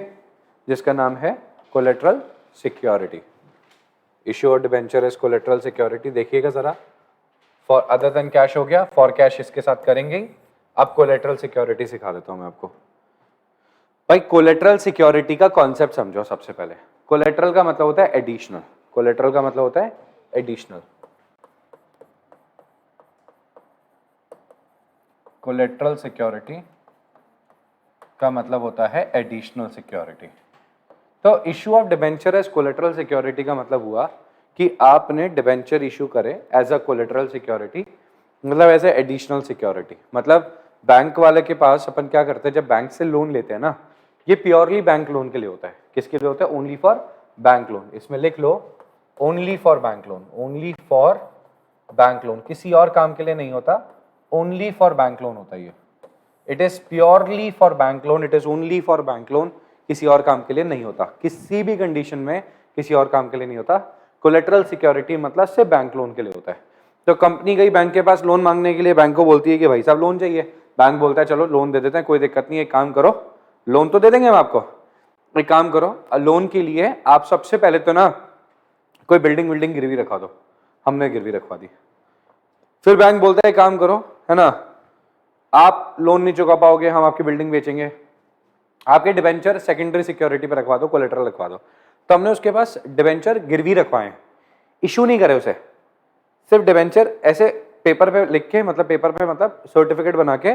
जिसका नाम है कोलेटरल सिक्योरिटी, इश्यू और डिबेंचर इज कोलेटरल सिक्योरिटी, देखिएगा जरा, फॉर अदर देन कैश हो गया, फॉर कैश इसके साथ करेंगे ही, अब कोलेटरल सिक्योरिटी सिखा देता हूं मैं आपको। भाई कोलेटरल सिक्योरिटी का कॉन्सेप्ट समझो सबसे पहले, कोलेटरल का मतलब होता है एडिशनल, कोलेटरल का मतलब होता है एडिशनल, कोलेटरल सिक्योरिटी का मतलब होता है एडिशनल सिक्योरिटी। तो issue of debenture as collateral security का मतलब हुआ कि आपने डिबेंचर इशू करे एज अ कोलेटरल सिक्योरिटी, मतलब एज ए एडिशनल सिक्योरिटी, मतलब बैंक वाले के पास अपन क्या करते हैं, जब बैंक से लोन लेते हैं ना, ये प्योरली बैंक लोन के लिए होता है, किसके लिए होता है, ओनली फॉर बैंक लोन, इसमें लिख लो only for bank loan, only for bank loan, किसी और काम के लिए नहीं होता, ओनली फॉर बैंक लोन होता है ये, it is purely for bank loan, it is only for bank loan, किसी और काम के लिए नहीं होता, किसी भी कंडीशन में किसी और काम के लिए नहीं होता। कोलेटरल सिक्योरिटी मतलब सिर्फ बैंक लोन के लिए होता है। तो कंपनी गई बैंक के पास लोन मांगने के लिए, बैंक को बोलती है कि भाई साहब लोन चाहिए, बैंक बोलता है चलो लोन दे देते हैं, कोई दिक्कत नहीं है, एक काम करो लोन तो दे देंगे हम आपको, एक काम करो, लोन के लिए आप सबसे पहले तो ना कोई बिल्डिंग गिरवी रखवा दो। हमने गिरवी रखवा दी, फिर बैंक बोलता है काम करो, है ना, आप लोन नहीं चुका पाओगे, हम आपकी बिल्डिंग बेचेंगे, आपके डिबेंचर सेकेंडरी सिक्योरिटी पर रखवा दो, कोलेटरल रखवा दो। तो हमने उसके पास डिबेंचर गिरवी रखवाए, इशू नहीं करे उसे, सिर्फ डिबेंचर ऐसे पेपर पे लिख के, मतलब पेपर पे मतलब सर्टिफिकेट बना के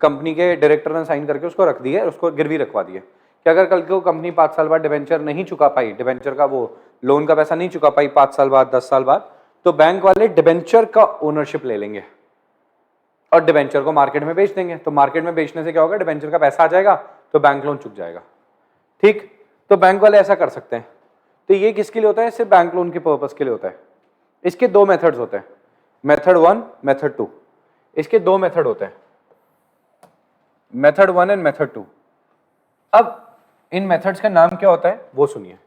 कंपनी के डायरेक्टर ने साइन करके उसको रख दिए, उसको गिरवी रखवा दिए कि अगर कल को कंपनी 5 साल बाद डिबेंचर नहीं चुका पाई, डिबेंचर का वो लोन का पैसा नहीं चुका पाई 5 साल बाद 10 साल बाद, तो बैंक वाले डिबेंचर का ओनरशिप ले लेंगे और डिबेंचर को मार्केट में बेच देंगे। तो मार्केट में बेचने से क्या होगा, डिबेंचर का पैसा आ जाएगा तो बैंक लोन चुक जाएगा। ठीक, तो बैंक वाले ऐसा कर सकते हैं। तो ये किसके लिए होता है, सिर्फ बैंक लोन के पर्पस के लिए होता है। इसके दो मेथड्स होते हैं, मेथड 1 मेथड 2। इसके दो मेथड होते हैं, मेथड 1 एंड मेथड 2। अब इन मेथड्स का नाम क्या होता है वो सुनिए।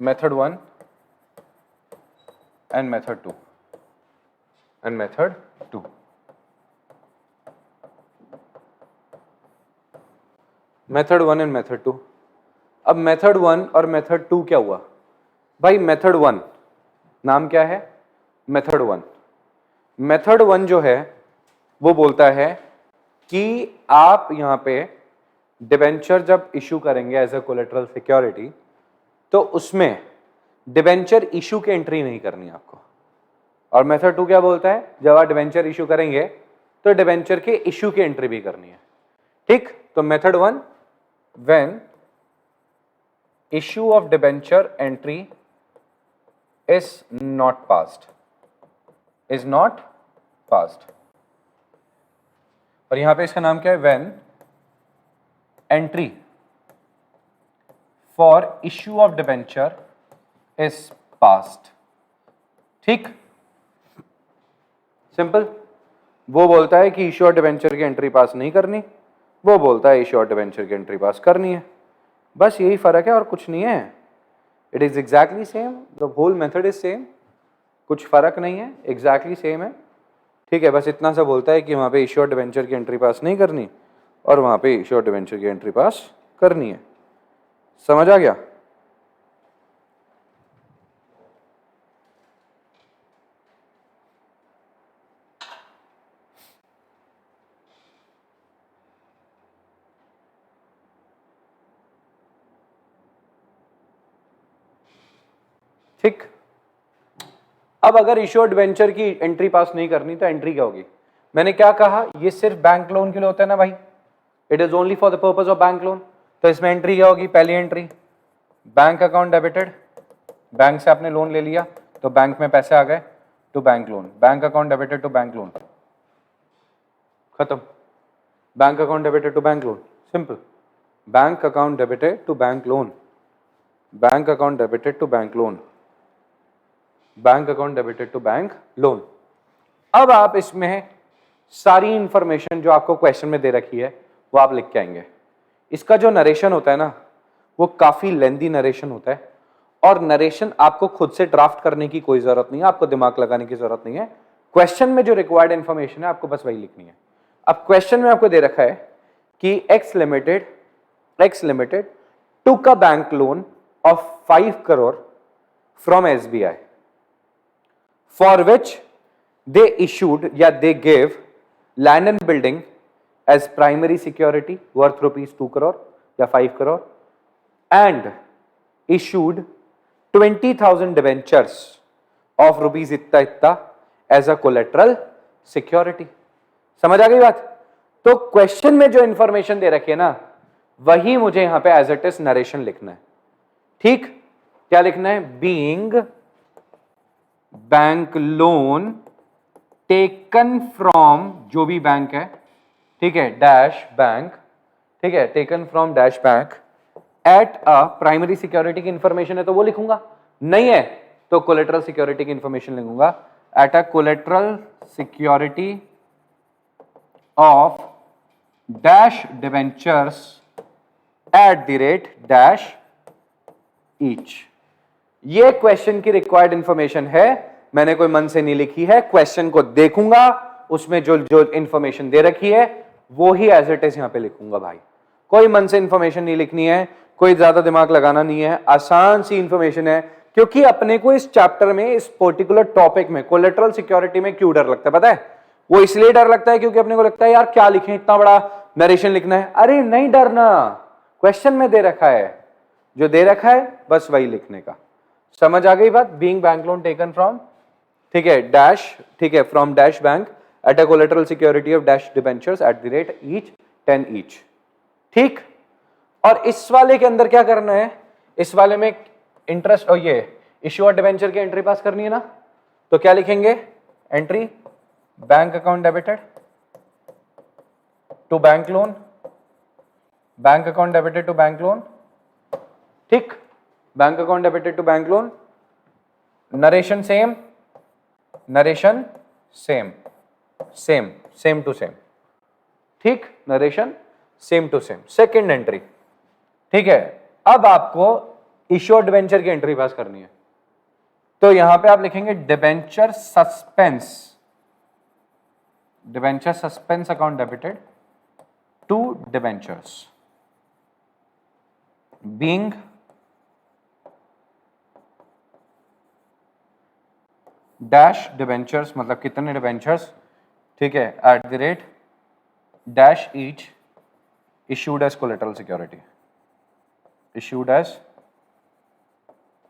Method 1 and method 2 and method 2। Method 1 and method 2। अब मेथड 1 और मेथड 2 क्या हुआ भाई, मेथड 1 नाम क्या है, मेथड 1। मेथड 1 जो है वो बोलता है कि आप यहां पे डिबेंचर जब इशू करेंगे एज अ कोलेटरल सिक्योरिटी, तो उसमें डिबेंचर इशू की एंट्री नहीं करनी आपको। और मेथड 2 क्या बोलता है, जब आप डिबेंचर इशू करेंगे तो डिबेंचर के इशू की एंट्री भी करनी है। ठीक, तो method 1, when issue of debenture entry is not passed, is not passed। और यहां पे इसका नाम क्या है, when entry for issue of debenture is passed। ठीक, सिंपल। वो बोलता है कि इश्यू ऑफ डिबेंचर की एंट्री पास नहीं करनी, वो बोलता है इश्यू ऑफ डिबेंचर की एंट्री पास करनी है। बस यही फर्क है और कुछ नहीं है। It is exactly same, the whole method is same, कुछ फर्क नहीं है, एग्जैक्टली सेम है। ठीक है, बस इतना सा बोलता है कि वहाँ पे इश्यू ऑफ डिबेंचर की एंट्री पास नहीं करनी और वहाँ पे इश्यू ऑफ डिबेंचर की एंट्री पास करनी है। समझ आ गया? ठीक, अब अगर इश्यू ऑफ डिबेंचर की एंट्री पास नहीं करनी तो एंट्री क्या होगी? मैंने क्या कहा, ये सिर्फ बैंक लोन के लिए होता है ना भाई, it is only for the purpose of bank loan. तो इसमें एंट्री क्या होगी? पहली entry bank account debited, bank से आपने लोन ले लिया तो बैंक में पैसे आ गए to bank loan, bank account debited to bank loan, खत्म। Bank account debited to bank loan, simple. Bank account debited to bank loan, bank account debited to bank loan, bank account debited to bank loan. अब आप इसमें सारी information जो आपको question में दे रखी है वो आप लिख के आएंगे। इसका जो नरेशन होता है ना वो काफी लेंदी नरेशन होता है, और नरेशन आपको खुद से ड्राफ्ट करने की कोई जरूरत नहीं है, आपको दिमाग लगाने की जरूरत नहीं है। क्वेश्चन में जो रिक्वायर्ड इंफॉर्मेशन है आपको बस वही लिखनी है। अब क्वेश्चन में आपको दे रखा है कि x limited took a bank loan of 5 crore from SBI for which they issued या they gave land and building as primary security worth rupees 2 crore या 5 crore and issued 20,000 debentures of rupees इतना as a collateral security। समझ आ गई बात? तो question में जो information दे रखी है ना वही मुझे यहां पे एज इट इज नरेशन लिखना है। ठीक, क्या लिखना है? Being bank loan taken from, जो भी बैंक है, ठीक है, डैश बैंक, ठीक है, taken from dash bank at a primary security की इंफॉर्मेशन है तो वो लिखूंगा, नहीं है तो कोलेटरल सिक्योरिटी की इंफॉर्मेशन लिखूंगा, at a collateral security of dash debentures at the rate dash each. ये क्वेश्चन की रिक्वायर्ड इंफॉर्मेशन है मैंने कोई मन से नहीं लिखी है, क्वेश्चन को देखूंगा, उसमें जो जो इंफॉर्मेशन दे रखी है वो ही एज इट इज यहां पे लिखूंगा भाई। कोई मन से इंफॉर्मेशन नहीं लिखनी है, कोई ज्यादा दिमाग लगाना नहीं है, आसान सी इंफॉर्मेशन है। क्योंकि अपने को इस चैप्टर में, इस पर्टिकुलर टॉपिक में, कोलेटरल सिक्योरिटी में क्यों डर लगता है पता है? वो इसलिए डर लगता है क्योंकि अपने को लगता है यार क्या लिखें, इतना बड़ा नरेशन लिखना है। अरे नहीं डरना, क्वेश्चन में दे रखा है, जो दे रखा है बस वही लिखने का। समझ आ गई बात? Being bank loan taken from, ठीक है, डैश, ठीक है, from dash bank at a collateral security of dash debentures at the rate each 10 each. ठीक। और इस वाले के अंदर क्या करना है? इस वाले में इंटरेस्ट और ये इश्यूअर डिबेंचर की एंट्री पास करनी है ना, तो क्या लिखेंगे? Entry bank account debited to bank loan, bank account debited to bank loan. ठीक, bank account debited to bank loan. Narration same, narration same, same, same to same. ठीक, narration same to same. Second entry, ठीक है। अब आपको issuer debenture की entry pass करनी है, तो यहां पे आप लिखेंगे debenture suspense, debenture suspense account debited to debentures being dash debentures, मतलब कितने डिबेंचर्स, ठीक है, at the rate dash each issued as collateral security, issued as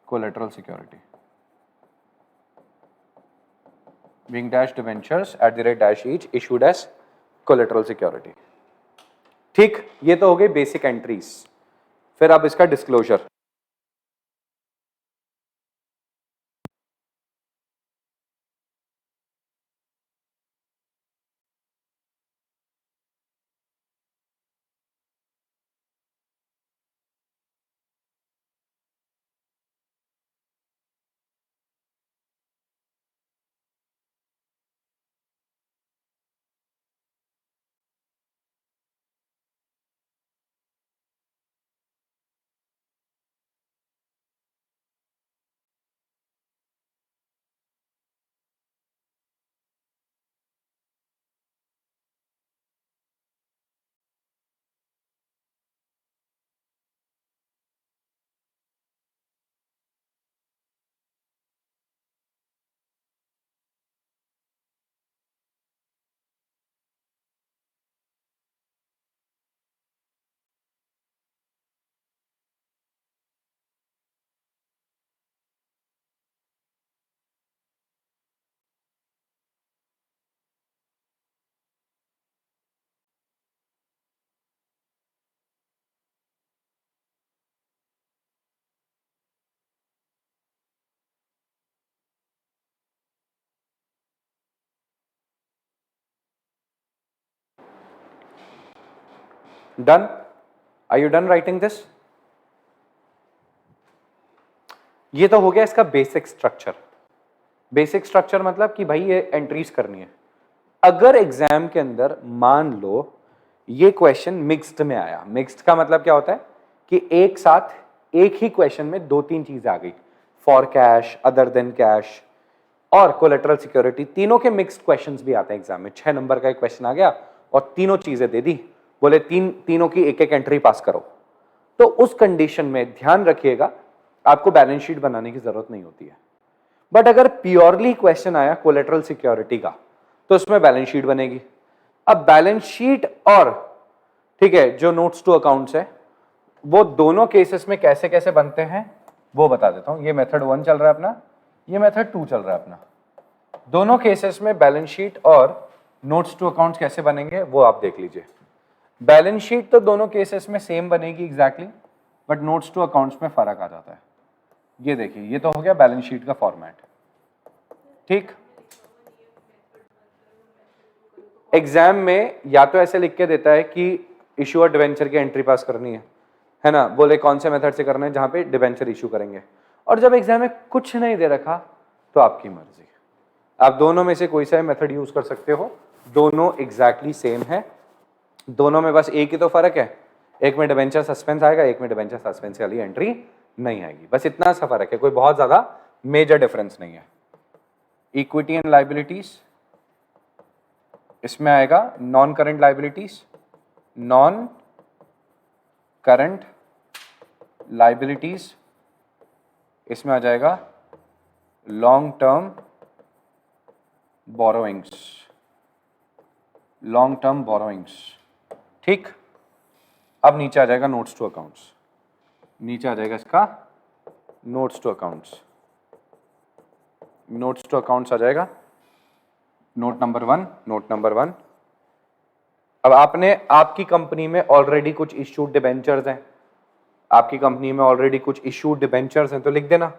collateral security being dash debentures at the rate dash each issued as collateral security। ठीक, ये तो हो गई basic entries. फिर अब इसका disclosure. Done? Are you done writing this? ये तो हो गया इसका बेसिक स्ट्रक्चर। बेसिक स्ट्रक्चर मतलब कि भाई ये एंट्रीज करनी है। अगर एग्जाम के अंदर मान लो ये क्वेश्चन मिक्स्ड में आया, मिक्स्ड का मतलब क्या होता है कि एक साथ एक ही क्वेश्चन में दो तीन चीजें आ गई, for cash, other than cash और कोलेटरल सिक्योरिटी, तीनों के मिक्स्ड क्वेश्चंस भी आते हैं एग्जाम में। 6 नंबर का एक क्वेश्चन आ गया और तीनों चीजें दे दी, बोले तीनों की एक एक एंट्री पास करो, तो उस कंडीशन में ध्यान रखिएगा आपको बैलेंस शीट बनाने की जरूरत नहीं होती है। बट अगर प्योरली क्वेश्चन आया कोलेटरल सिक्योरिटी का तो उसमें बैलेंस शीट बनेगी। अब बैलेंस शीट और, ठीक है, जो नोट्स टू अकाउंट्स है वो दोनों केसेस में कैसे कैसे बनते हैं वो बता देता हूं। ये मेथड 1 चल रहा है अपना, ये मेथड 2 चल रहा है अपना। दोनों केसेस में बैलेंस शीट और नोट्स टू अकाउंट्स कैसे बनेंगे वो आप देख लीजिए। बैलेंस शीट तो दोनों केसेस में सेम बनेगी exactly, but notes to accounts में फर्क आ जाता है। ये देखिए, ये तो हो गया बैलेंस शीट का फॉर्मेट। ठीक, एग्जाम में या तो ऐसे लिख के देता है कि इश्यूअर डिबेंचर की एंट्री पास करनी है ना, बोले कौन से मेथड से करना है जहां पे डिबेंचर इशू करेंगे। और जब एग्जाम में कुछ नहीं दे रखा तो आपकी मर्जी, आप दोनों में से कोई सा मेथड यूज कर सकते हो, दोनों एग्जैक्टली सेम है। दोनों में बस एक ही तो फर्क है, एक में डिबेंचर सस्पेंस आएगा, एक में डिबेंचर सस्पेंस वाली एंट्री नहीं आएगी, बस इतना सा फर्क है, कोई बहुत ज्यादा मेजर डिफरेंस नहीं है। इक्विटी एंड लाइबिलिटीज, इसमें आएगा non current liabilities, non current liabilities, इसमें आ जाएगा long term borrowings, long term borrowings. ठीक, अब नीचे आ जाएगा नोट्स टू अकाउंट्स, नीचे आ जाएगा इसका notes to accounts, notes to accounts आ जाएगा नोट नंबर 1, नोट नंबर 1। अब आपने आपकी कंपनी में ऑलरेडी कुछ इश्यूड डिबेंचर्स हैं, आपकी कंपनी में ऑलरेडी कुछ इश्यूड डिबेंचर्स हैं तो लिख देना,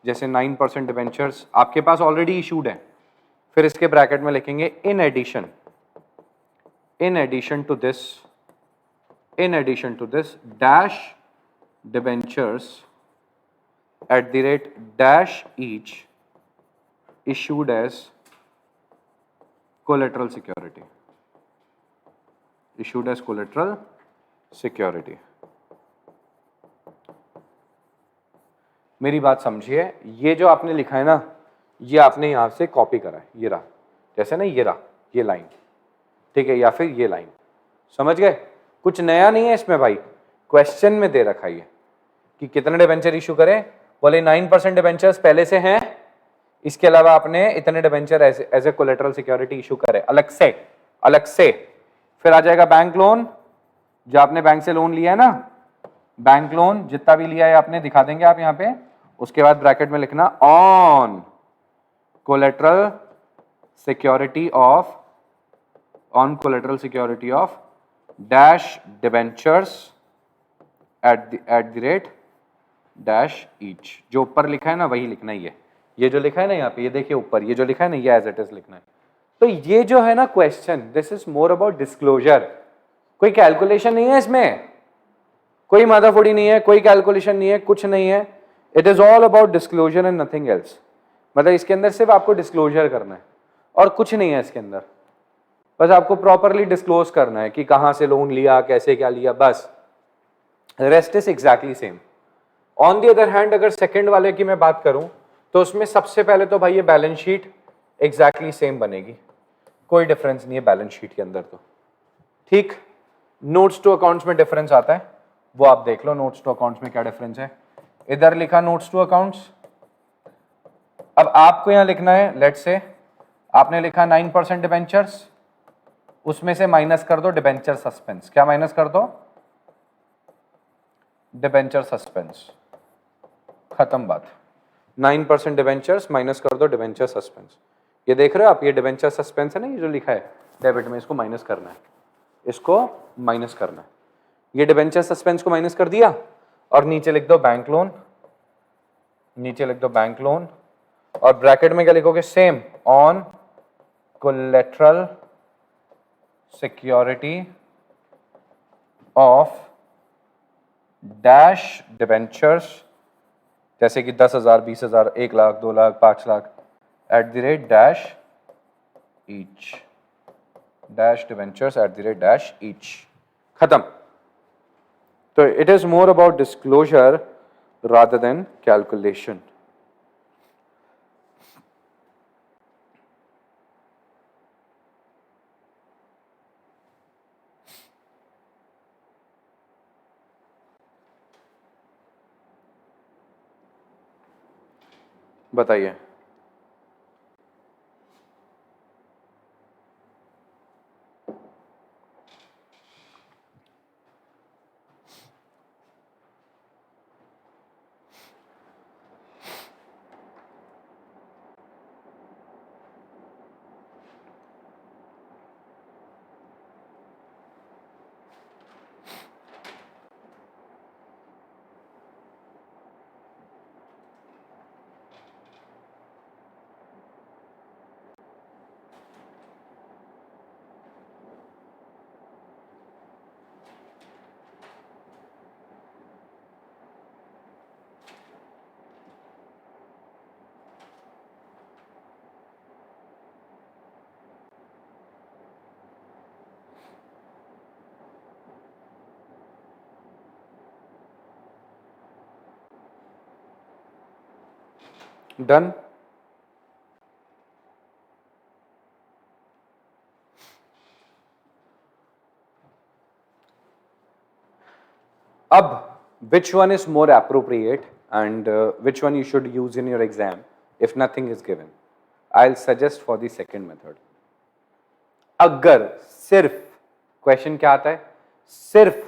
जैसे 9% डिबेंचर्स आपके पास ऑलरेडी इश्यूड हैं। फिर इसके ब्रैकेट में लिखेंगे in addition to this, in addition to this dash debentures at the rate dash each issued as collateral security, issued as collateral security। मेरी बात समझिए, ये जो आपने लिखा है ना, ये आपने यहां से कॉपी करा है, ये रहा, जैसे ना ये रहा, ये लाइन, ठीक है, या फिर ये लाइन, समझ गए? कुछ नया नहीं है इसमें भाई, क्वेश्चन में दे रखा है कि कितने डिबेंचर इशू करें, बोले 9% डिबेंचर्स पहले से हैं, इसके अलावा आपने इतने debenture as a collateral security issue करे अलग से, अलग से। फिर आ जाएगा बैंक लोन, जो आपने बैंक से लोन लिया है ना, बैंक लोन जितना भी लिया है आपने दिखा देंगे आप यहाँ पे, उसके बाद ब्रैकेट में लिखना on collateral security of, on collateral security of dash debentures at the rate dash each. जो ऊपर लिखा है ना वही लिखना ही है, ये जो लिखा है ना यहाँ पे, ये देखिए ऊपर ये जो लिखा है ना, ये एज इट इज लिखना है। तो ये जो है ना question, this is more about disclosure, कोई कैलकुलेशन नहीं है इसमें, कोई मादाफोड़ी नहीं है, कोई कैलकुलेशन नहीं है, कुछ नहीं है, it is all about disclosure and nothing else. मतलब इसके अंदर सिर्फ आपको डिस्क्लोजर करना है और कुछ नहीं है इसके अंदर, बस आपको प्रॉपरली डिस्क्लोज करना है कि कहां से लोन लिया, कैसे क्या लिया, बस, rest is exactly same. On the other hand अगर सेकंड वाले की मैं बात करूं तो उसमें सबसे पहले तो भाई ये बैलेंस शीट एग्जैक्टली सेम बनेगी, कोई डिफरेंस नहीं है बैलेंस शीट के अंदर तो, ठीक। नोट्स टू अकाउंट्स में डिफरेंस आता है, वो आप देख लो नोट्स टू अकाउंट्स में क्या डिफरेंस है। इधर लिखा नोट्स टू अकाउंट्स, अब आपको यहां लिखना है, लेट से आपने लिखा 9% डिबेंचर्स, उसमें से माइनस कर दो डिबेंचर सस्पेंस। क्या माइनस कर दो? डिबेंचर सस्पेंस, खत्म बात। 9% डिबेंचर्स माइनस कर दो डिबेंचर सस्पेंस। ये देख रहे हो आप, ये डिबेंचर सस्पेंस है ना, ये जो लिखा है डेबिट में, इसको माइनस करना है, इसको माइनस करना है। ये डिबेंचर सस्पेंस को माइनस कर दिया और नीचे लिख दो बैंक लोन, नीचे लिख दो बैंक लोन, और ब्रैकेट में क्या लिखोगे? Same on collateral security of dash debentures, जैसे कि 10,000, 20,000, 1 lakh, 2 lakh, 5 lakh, eight the rate dash each, dash debentures at the rate dash each, खत्म। तो it is more about disclosure rather than calculation. बताइए। Done. which one is more appropriate and which one you should use in your exam if nothing is given. I'll suggest for the second method. अगर सिर्फ question क्या आता है, सिर्फ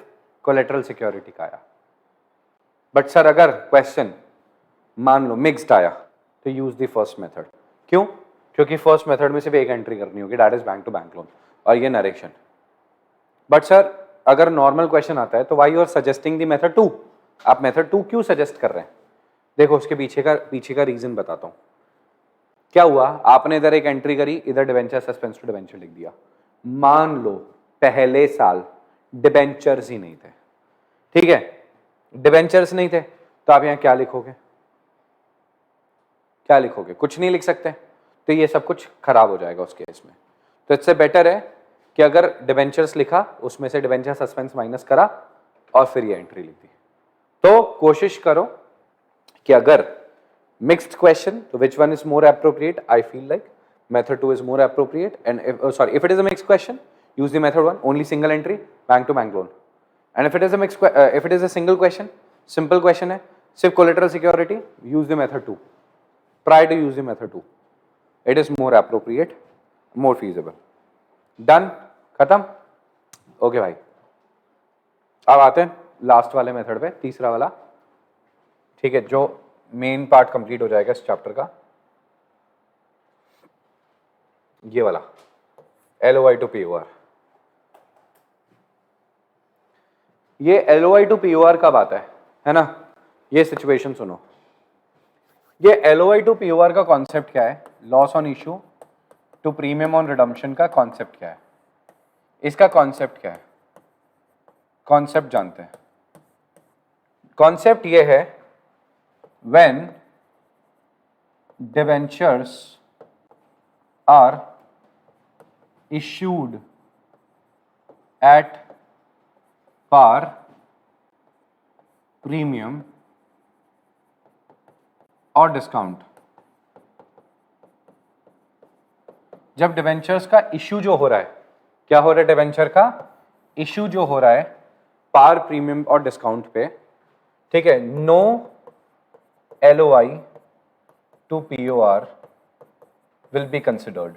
collateral security का आया, but sir अगर क्वेश्चन मान लो मिक्स्ड आया तो यूज द फर्स्ट मेथड. क्यों? क्योंकि फर्स्ट मेथड में सिर्फ एक एंट्री करनी होगी, that is bank to bank loan और ये नरेशन. बट सर अगर नॉर्मल क्वेश्चन आता है तो why you are suggesting the method 2? आप मेथड 2 क्यों सजेस्ट कर रहे हैं? देखो उसके पीछे का रीजन बताता हूं. क्या हुआ, आपने इधर एक एंट्री करी, इधर डिबेंचर सस्पेंस टू डिबेंचर लिख दिया. मान लो पहले साल डिबेंचर्स ही नहीं थे, ठीक है, डिबेंचर्स नहीं थे, तो आप यहां क्या लिखोगे? क्या लिखोगे? कुछ नहीं लिख सकते, तो ये सब कुछ खराब हो जाएगा उस केस में. तो इससे बेटर है कि अगर डिबेंचर्स लिखा उसमें से डिबेंचर सस्पेंस माइनस करा और फिर ये एंट्री लिख दी. तो कोशिश करो कि अगर mixed question, so which one is more appropriate? I feel like method 2 is more appropriate, and if it is a mixed question, use the method 1, only single entry, bank to bank loan. And if it is a if it is a single question, simple question है, सिर्फ collateral security, use the method 2. Try to use the method 2. It is more appropriate, more feasible. Done? खत्म? Okay भाई. अब आते हैं last वाले method पे, तीसरा वाला, ठीक है, जो मेन पार्ट कंप्लीट हो जाएगा इस चैप्टर का, ये वाला LOI टू POR. ये LOI टू POR कब आता है ना? ये सिचुएशन सुनो. ये LOI टू POR का कॉन्सेप्ट क्या है? Loss on issue to premium on redemption का कॉन्सेप्ट क्या है? इसका कॉन्सेप्ट क्या है? कॉन्सेप्ट जानते हैं. कॉन्सेप्ट ये है, when debentures are issued at par premium और डिस्काउंट. जब डिबेंचर्स का इश्यू जो हो रहा है, क्या हो रहा है? डिबेंचर का इश्यू जो हो रहा है पार, प्रीमियम और डिस्काउंट पे, ठीक है, no LOI to POR will be considered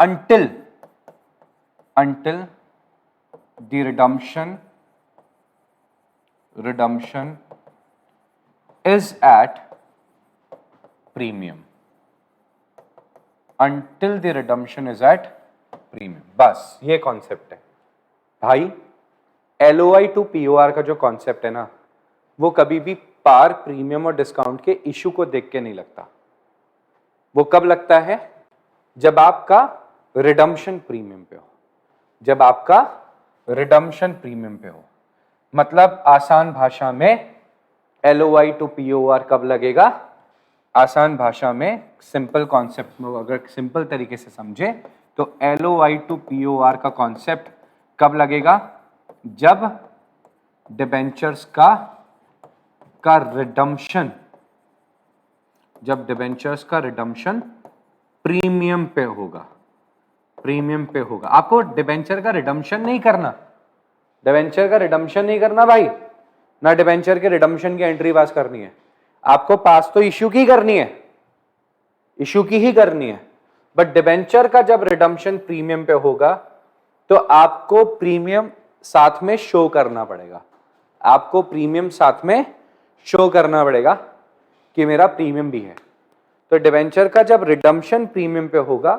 until the redemption is at premium. Until the redemption is at premium. बस ये कॉन्सेप्ट है भाई. LOI टू POR का जो कॉन्सेप्ट है ना, वो कभी भी पार, प्रीमियम और डिस्काउंट के इशू को देख के नहीं लगता. वो कब लगता है? जब आपका रिडम्पशन प्रीमियम पे हो. जब आपका रिडम्पशन प्रीमियम पे हो, मतलब आसान भाषा में LOI टू POR कब लगेगा? आसान भाषा में, सिंपल कॉन्सेप्ट में अगर सिंपल तरीके से समझे तो LOI टू POR का कॉन्सेप्ट कब लगेगा? जब डिबेंचर्स का रिडम्पशन, जब डिबेंचर्स का रिडम्पशन प्रीमियम पे होगा. प्रीमियम पे होगा. आपको डिबेंचर का रिडम्पशन नहीं करना, डिबेंचर का रिडम्पशन नहीं करना भाई, ना डिबेंचर के रिडम्पशन की एंट्री पास करनी है. आपको पास तो इश्यू की करनी है, इश्यू की ही करनी है. बट डिबेंचर का जब रिडम्पशन प्रीमियम पे होगा तो आपको प्रीमियम साथ में शो करना पड़ेगा. आपको प्रीमियम साथ में शो करना पड़ेगा कि मेरा प्रीमियम भी है. तो डिबेंचर का जब रिडम्पशन प्रीमियम पे होगा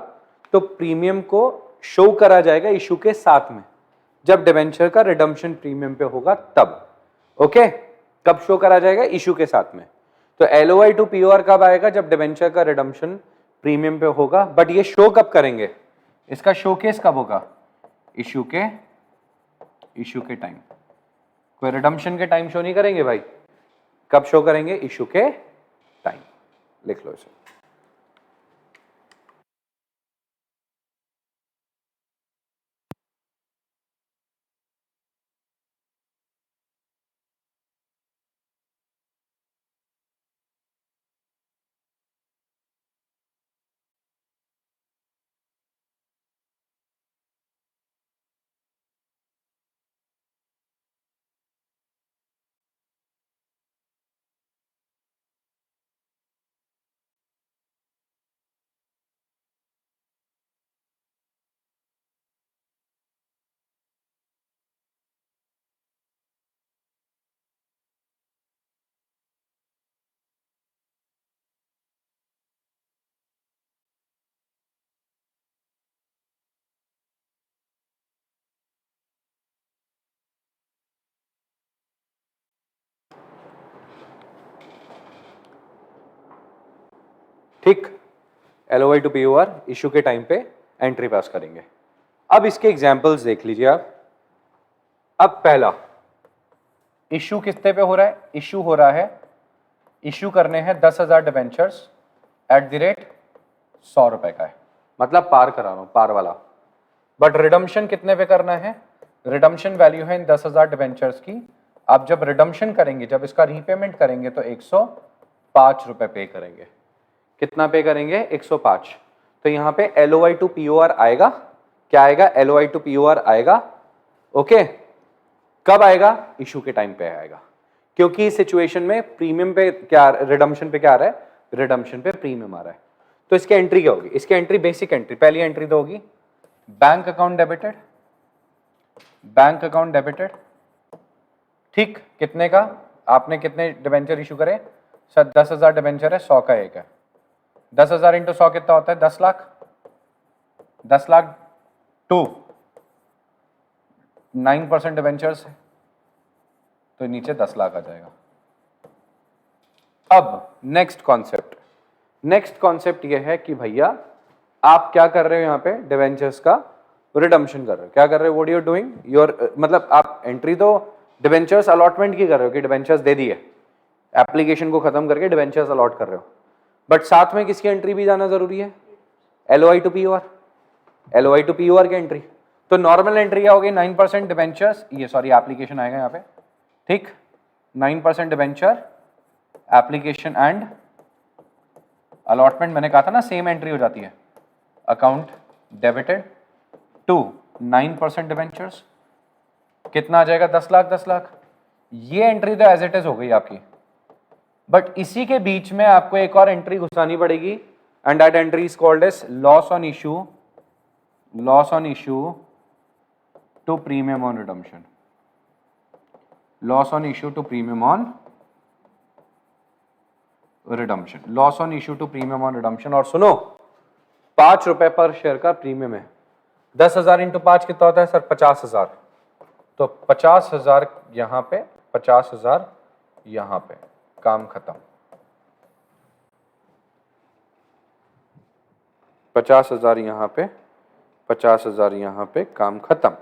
तो प्रीमियम को शो करा जाएगा इशू के साथ में. जब डिबेंचर का रिडम्पशन प्रीमियम पे होगा तब. ओके, कब शो करा जाएगा? इशू के साथ में. तो LOI टू POR कब आएगा? जब डिबेंचर का रिडम्पशन प्रीमियम पे होगा. बट ये शो कब करेंगे? इसका शोकेस कब होगा? इशू के टाइम. कोई रिडम्पशन के टाइम शो नहीं करेंगे भाई. कब शो करेंगे? इशू के टाइम. लिख लो इसे. ठीक, LOI टू POR इशू के टाइम पे एंट्री पास करेंगे। अब इसके एग्जांपल्स देख लीजिए आप। अब पहला इशू कितने पे हो रहा है? इशू हो रहा है, इशू करने हैं 10,000 डिबेंचर्स एट द रेट 100 रुपए का है, मतलब पार करा रहा हूं, पार वाला। बट रिडम्पशन कितने पे करना है? रिडम्पशन वैल्यू है इन 10,000 डिबेंचर्स की। आप जब रिडम्पशन करेंगे, जब इसका रीपेमेंट करेंगे तो 105 रुपए पे करेंगे। कितना पे करेंगे? 105। तो यहां पे LOI टू POR आएगा। क्या आएगा? LOI टू POR आएगा। ओके, कब आएगा? इशू के टाइम पे आएगा, क्योंकि सिचुएशन में प्रीमियम पे क्या, रिडम्पशन पे क्या आ रहा है? रिडम्पशन पे प्रीमियम आ रहा है। तो इसकी एंट्री क्या होगी? इसकी एंट्री बेसिक एंट्री, पहली एंट्री तो होगी bank account debited, bank account debited. ठीक, कितने का? आपने कितने डिबेंचर इशू करे? सर 10,000 डिबेंचर है, 100 का एक है। 10,000 इंटू 100 कितना होता है? 10 लाख। 10 लाख टू 9% डिबेंचर्स है, तो नीचे 10 लाख आ जाएगा। अब नेक्स्ट कॉन्सेप्ट यह है कि भैया आप क्या कर रहे हो? यहां पे डिबेंचर्स का रिडम्पशन कर रहे हो। क्या कर रहे हो? What you are doing? Your मतलब आप एंट्री तो डिबेंचर्स अलॉटमेंट की कर रहे हो कि डिबेंचर्स दे दिए, एप्लीकेशन को खत्म करके डिबेंचर्स अलॉट कर रहे हो। बट साथ में किसकी एंट्री भी जाना जरूरी है? LOI to POR, LOI to POR की एंट्री। तो नॉर्मल एंट्री क्या होगी? 9% डिबेंचर्स, ये सॉरी एप्लीकेशन आएगा यहाँ पे। ठीक, 9% डिबेंचर एप्लीकेशन एंड अलॉटमेंट, मैंने कहा था ना सेम एंट्री हो जाती है। अकाउंट डेबिटेड टू 9% डिबेंचर्स, कितना आ जाएगा? 10 लाख। 10 लाख, ये एंट्री तो एज इट इज हो गई आपकी। बट इसी के बीच में आपको एक और एंट्री घुसानी पड़ेगी, and that entry is called as loss on issue, loss on issue to premium on redemption, loss on issue to premium on redemption, loss on issue to premium on redemption. और सुनो, 5 रुपए पर share का premium है। 10,000 into 5 कितना होता है sir? 50,000। तो 50,000 यहां पे, 50,000 यहां पे, काम खत्म। 50,000 यहां पे, 50,000 यहां पे, काम खत्म।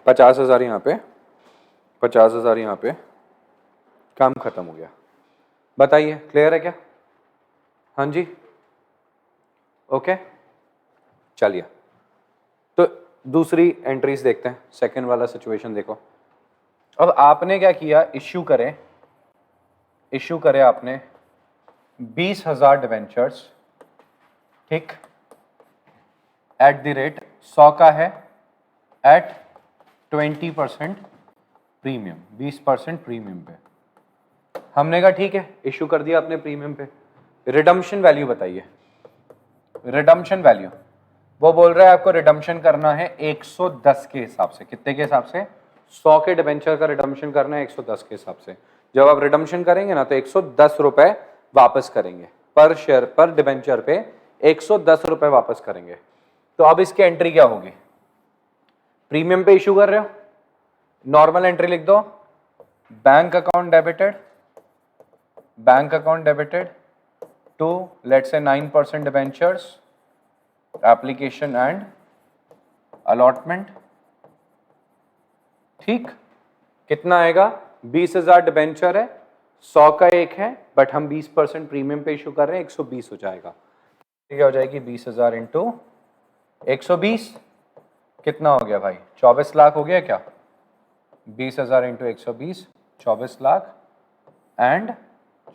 पचास हजार यहाँ पे, 50,000 यहाँ पे, काम खत्म हो गया। बताइए क्लियर है क्या? हाँ जी, ओके, चलिए। तो दूसरी एंट्रीज देखते हैं, सेकंड वाला सिचुएशन देखो। अब आपने क्या किया? इश्यू करे आपने 20,000 डिवेंचर्स, ठीक, एट द रेट 100 का है, एट 20% प्रीमियम, 20% प्रीमियम पे। हमने कहा ठीक है, इश्यू कर दिया आपने प्रीमियम पे। रिडम्पशन वैल्यू बताइए। रिडम्पशन वैल्यू वो बोल रहा है आपको रिडम्पशन करना है 110 के हिसाब से। कितने के हिसाब से? 100 के डिबेंचर का रिडम्पशन करना है 110 के हिसाब से। जब आप रिडम्पशन करेंगे ना तो 110 रुपए वापस करेंगे पर शेयर, पर डिबेंचर पे 110 रुपए वापस करेंगे। तो अब इसकी एंट्री क्या होगी? प्रीमियम पे इशू कर रहे हो, नॉर्मल एंट्री लिख दो, bank account debited, bank account debited to let's say 9% debentures, application and allotment. ठीक, कितना आएगा? 20,000 डिबेंचर है, 100 का एक है, बट हम 20% प्रीमियम पे इशू कर रहे हैं, 120 हो जाएगा। क्या हो जाएगी? 20,000 इंटू 120, कितना हो गया भाई? 24 लाख हो गया क्या? 20,000 into 120, 24 lakh and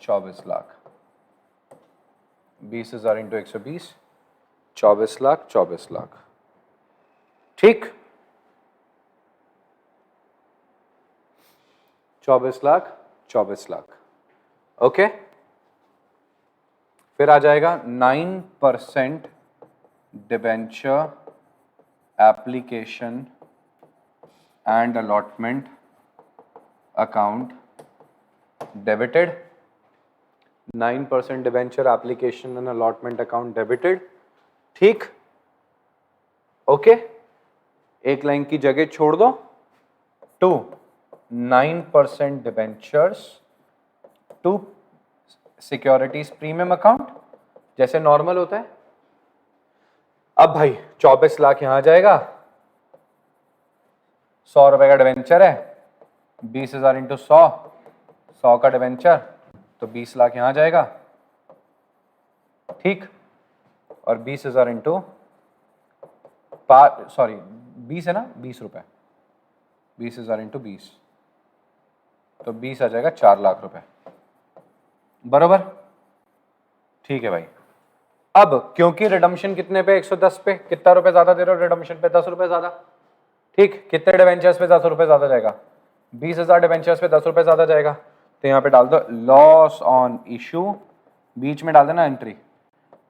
24 lakh. 20,000 into 120, 24 lakh, 24 lakh. ठीक, 24 लाख, 24 लाख। ओके, फिर आ जाएगा 9% debenture application and allotment account debited 9% debenture application and allotment account debited, ठीक, ओके, एक लाइन की जगह छोड़ दो, 2 9% debentures to securities premium account, जैसे नॉर्मल होता है। अब भाई 24 लाख यहां आ जाएगा, 100 रुपए का डिवेंचर है, 20,000 इंटू 100 का डिवेंचर, तो 20 लाख यहां आ जाएगा, ठीक, और 20,000 इंटू 20 है ना, 20 रुपए, 20,000 इंटू 20, तो 20 आ जाएगा 4 लाख रुपए, बरोबर, ठीक है भाई। अब क्योंकि रिडम्पशन कितने पे, 110 पे, कितना रुपए ज्यादा दे रहे हो रिडम्पशन पे, 10 रुपए ज्यादा, ठीक, कितने डिवेंचर्स पे 10 रुपए ज्यादा जाएगा, 20,000 डिवेंचर्स पे 10 रुपए ज्यादा जाएगा, तो यहाँ पे डाल दो लॉस ऑन इशू, बीच में डाल देना entry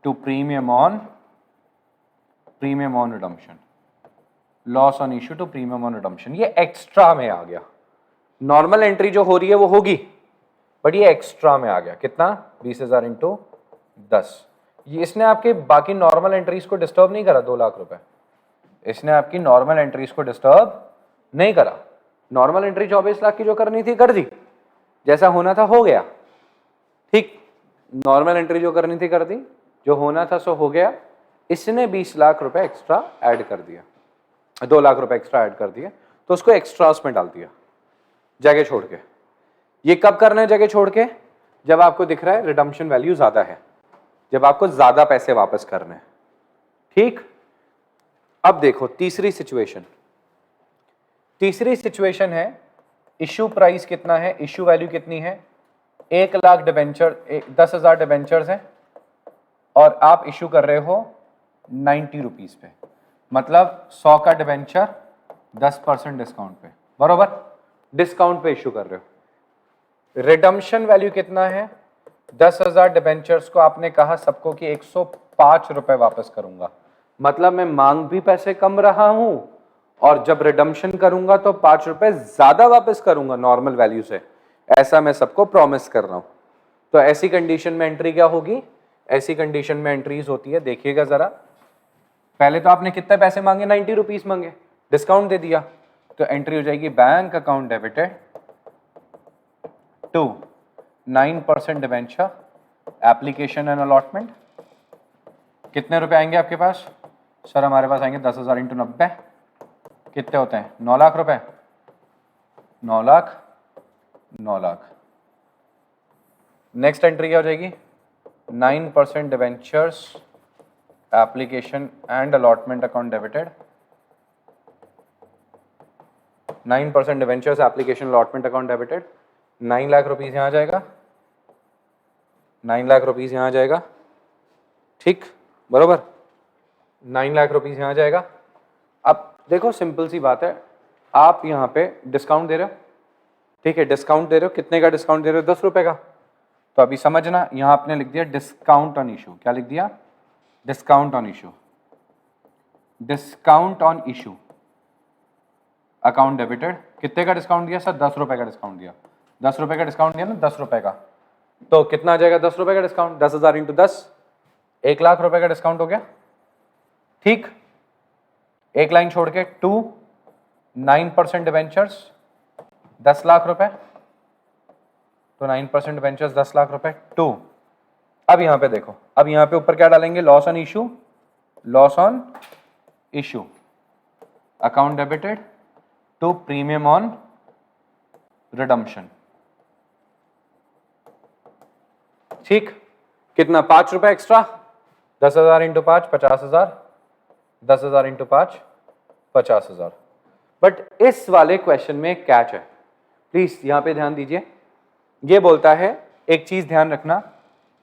to premium on redemption, loss on issue to premium on redemption, ये एक्स्ट्रा में आ गया। नॉर्मल एंट्री जो हो रही है वो होगी, बट ये एक्स्ट्रा में आ गया, कितना, 20,000 इंटू 10, ये इसने आपके बाकी नॉर्मल एंट्रीज को डिस्टर्ब नहीं करा, 2 लाख रुपए, इसने आपकी नॉर्मल एंट्रीज को डिस्टर्ब नहीं करा। नॉर्मल एंट्री 24 लाख की जो करनी थी कर दी, जैसा होना था हो गया, ठीक, नॉर्मल एंट्री जो करनी थी कर दी, जो होना था सो हो गया। इसने 20 लाख रुपए एक्स्ट्रा ऐड कर दिया, 2 लाख रुपए एक्स्ट्रा ऐड कर दिया, तो उसको एक्स्ट्रास में डाल दिया जगह छोड़ के। ये कब करना है जगह छोड़ के, जब आपको दिख रहा है रिडम्पशन वैल्यू ज्यादा है, जब आपको ज्यादा पैसे वापस करने हैं, ठीक। अब देखो तीसरी सिचुएशन, तीसरी सिचुएशन है, इश्यू प्राइस कितना है, इश्यू वैल्यू कितनी है, 1 लाख डिबेंचर, 10,000 डिबेंचर्स हैं और आप इश्यू कर रहे हो 90 रुपीज पे, मतलब 100 का डिबेंचर 10% डिस्काउंट पे, बरोबर, डिस्काउंट पे इश्यू कर रहे हो। रिडम्पशन वैल्यू कितना है, 10,000 डिबेंचर्स को आपने कहा सबको कि 105 रुपए वापस करूंगा, मतलब मैं मांग भी पैसे कम रहा हूं और जब रिडम्पशन करूंगा तो 5 रुपए ज्यादा वापस करूंगा नॉर्मल वैल्यू से, ऐसा मैं सबको प्रॉमिस कर रहा हूं। तो ऐसी कंडीशन में एंट्री क्या होगी, ऐसी कंडीशन में एंट्रीज होती है, देखिएगा जरा, पहले तो आपने कितने पैसे मांगे, 90 रुपीज मांगे, डिस्काउंट दे दिया, तो एंट्री हो जाएगी bank account debited to 9% debenture application and allotment. कितने रुपए आएंगे आपके पास, सर हमारे पास आएंगे 10,000 इंटू 90, कितने होते हैं, 9 लाख रुपए, 9 लाख, 9 लाख। नेक्स्ट एंट्री क्या हो जाएगी, 9% debentures application and allotment account debited, 9% debentures application allotment account debited, 9 lakh rupees यहां आ जाएगा, 9 लाख रुपीज यहां आ जाएगा, ठीक, बरोबर, 9 लाख रुपीज यहां आ जाएगा। अब देखो सिंपल सी बात है, आप यहां पे डिस्काउंट दे रहे हो, ठीक है, डिस्काउंट दे रहे हो, कितने का डिस्काउंट दे रहे हो, 10 रुपए का, तो अभी समझना, यहां आपने लिख दिया डिस्काउंट ऑन इशू, क्या लिख दिया, discount on issue, discount on issue account debited, कितने का डिस्काउंट दिया सर, 10 रुपए का डिस्काउंट दिया, 10 रुपए का डिस्काउंट दिया ना, 10 रुपए का, तो कितना आ जाएगा 10 रुपए का डिस्काउंट, 10,000 इंटू 10, 1 लाख रुपए का डिस्काउंट हो गया, ठीक, एक लाइन छोड़ के 2 9% डिबेंचर्स 10 लाख रुपए, तो 9% डिबेंचर्स 10 लाख रुपए 2। अब यहां पे देखो, अब यहां पे ऊपर क्या डालेंगे, loss on issue, loss on issue account debited to premium on redemption, ठीक, कितना, 5 रुपए एक्स्ट्रा, 10,000 इंटू 5 50,000, 10,000 इंटू 5 50,000। बट इस वाले क्वेश्चन में एक कैच है, प्लीज यहां पे ध्यान दीजिए, ये बोलता है एक चीज ध्यान रखना,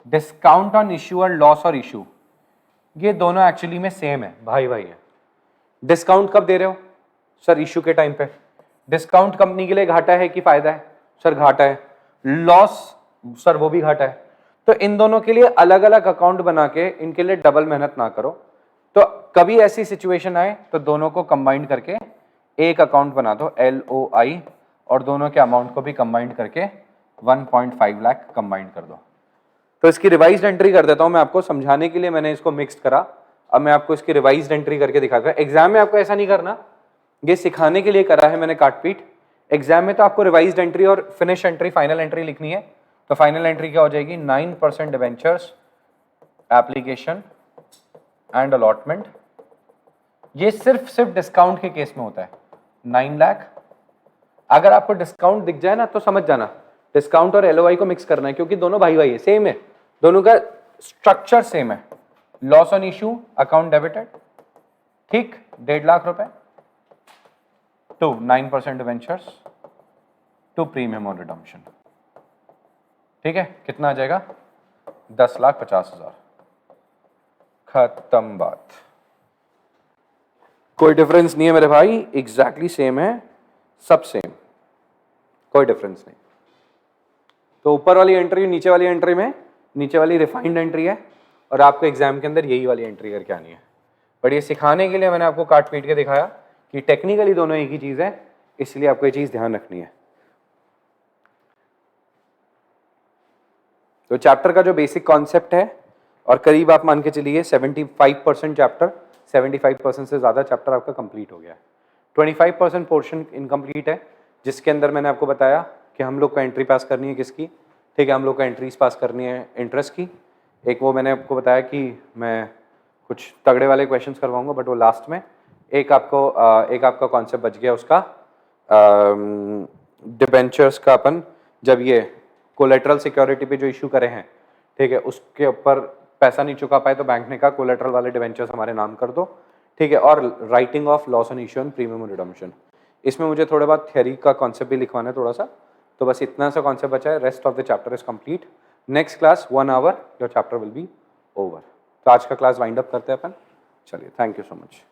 डिस्काउंट ऑन इश्यू और लॉस और इशू, ये दोनों एक्चुअली में सेम है, भाई भाई है। डिस्काउंट कब दे रहे हो सर, इशू के टाइम पे। डिस्काउंट कंपनी के लिए घाटा है कि फायदा है सर, घाटा है। लॉस सर वो भी घाटा है। तो इन दोनों के लिए अलग अलग अकाउंट बना के इनके लिए डबल मेहनत ना करो। तो कभी ऐसी सिचुएशन आए तो दोनों को कंबाइंड करके एक अकाउंट बना दो LOI, और दोनों के अमाउंट को भी कंबाइंड करके 1.5 लाख कंबाइंड कर दो। तो इसकी रिवाइज्ड एंट्री कर देता हूं मैं, आपको समझाने के लिए मैंने इसको मिक्स्ड करा। अब मैं आपको इसकी रिवाइज्ड एंट्री करके दिखाता हूं। एग्जाम में आपको ऐसा नहीं करना, ये सिखाने के लिए करा है मैंने काटपीट। एग्जाम में तो आपको रिवाइज्ड एंट्री और फिनिश एंट्री, फाइनल एंट्री लिखनी है। तो फाइनल एंट्री क्या हो जाएगी, 9% डिवेंचर्स एप्लीकेशन एंड अलॉटमेंट। ये सिर्फ डिस्काउंट के केस में होता है, 9 लाख। अगर आपको डिस्काउंट दिख जाए ना तो समझ जाना डिस्काउंट और एलओआई को मिक्स करना है, क्योंकि दोनों भाई भाई है, सेम है, दोनों का स्ट्रक्चर सेम है। Loss on issue account debited, ठीक, 1.5 लाख रुपए to 9% debentures to premium on redemption. ठीक है, कितना आ जाएगा, 10,50,000। खत्म बात, कोई डिफरेंस नहीं है मेरे भाई, एग्जैक्टली सेम है, सब सेम, कोई डिफरेंस नहीं। तो ऊपर वाली एंट्री नीचे वाली एंट्री में, नीचे वाली रिफाइंड एंट्री है और आपको एग्जाम के अंदर यही वाली एंट्री करके आनी है। बट ये सिखाने के लिए मैंने आपको काट पीट के दिखाया कि टेक्निकली दोनों एक ही चीज है, इसलिए आपको ये चीज ध्यान रखनी है। तो चैप्टर का जो बेसिक कॉन्सेप्ट है, और करीब आप मान के चलिए 75% चैप्टर, 75% से ज्यादा चैप्टर आपका कंप्लीट हो गया है। 25% पोर्शन इनकम्प्लीट है, जिसके अंदर मैंने आपको बताया कि हम लोग को एंट्री पास करनी है किसकी, ठीक है, हम लोग को एंट्रीज पास करनी है इंटरेस्ट की। एक वो मैंने आपको बताया कि मैं कुछ तगड़े वाले क्वेश्चंस करवाऊंगा, बट वो लास्ट में। एक आपका कॉन्सेप्ट बच गया उसका, डिबेंचर्स का अपन जब ये कोलेटरल सिक्योरिटी पे जो इशू करे हैं, ठीक है, उसके ऊपर पैसा नहीं चुका पाए तो बैंक ने कहा कोलेटरल वाले डिबेंचर्स हमारे नाम कर दो, ठीक है, और writing of loss on issue and premium redemption. इसमें मुझे थोड़ा बहुत थ्योरी का कॉन्सेप्ट भी लिखवाना है थोड़ा सा, तो बस इतना सा कॉन्सेप्ट बचा है, rest of the chapter is complete. Next class 1 hour your chapter will be over. तो आज का क्लास वाइंड अप करते हैं अपन, चलिए, थैंक यू सो मच।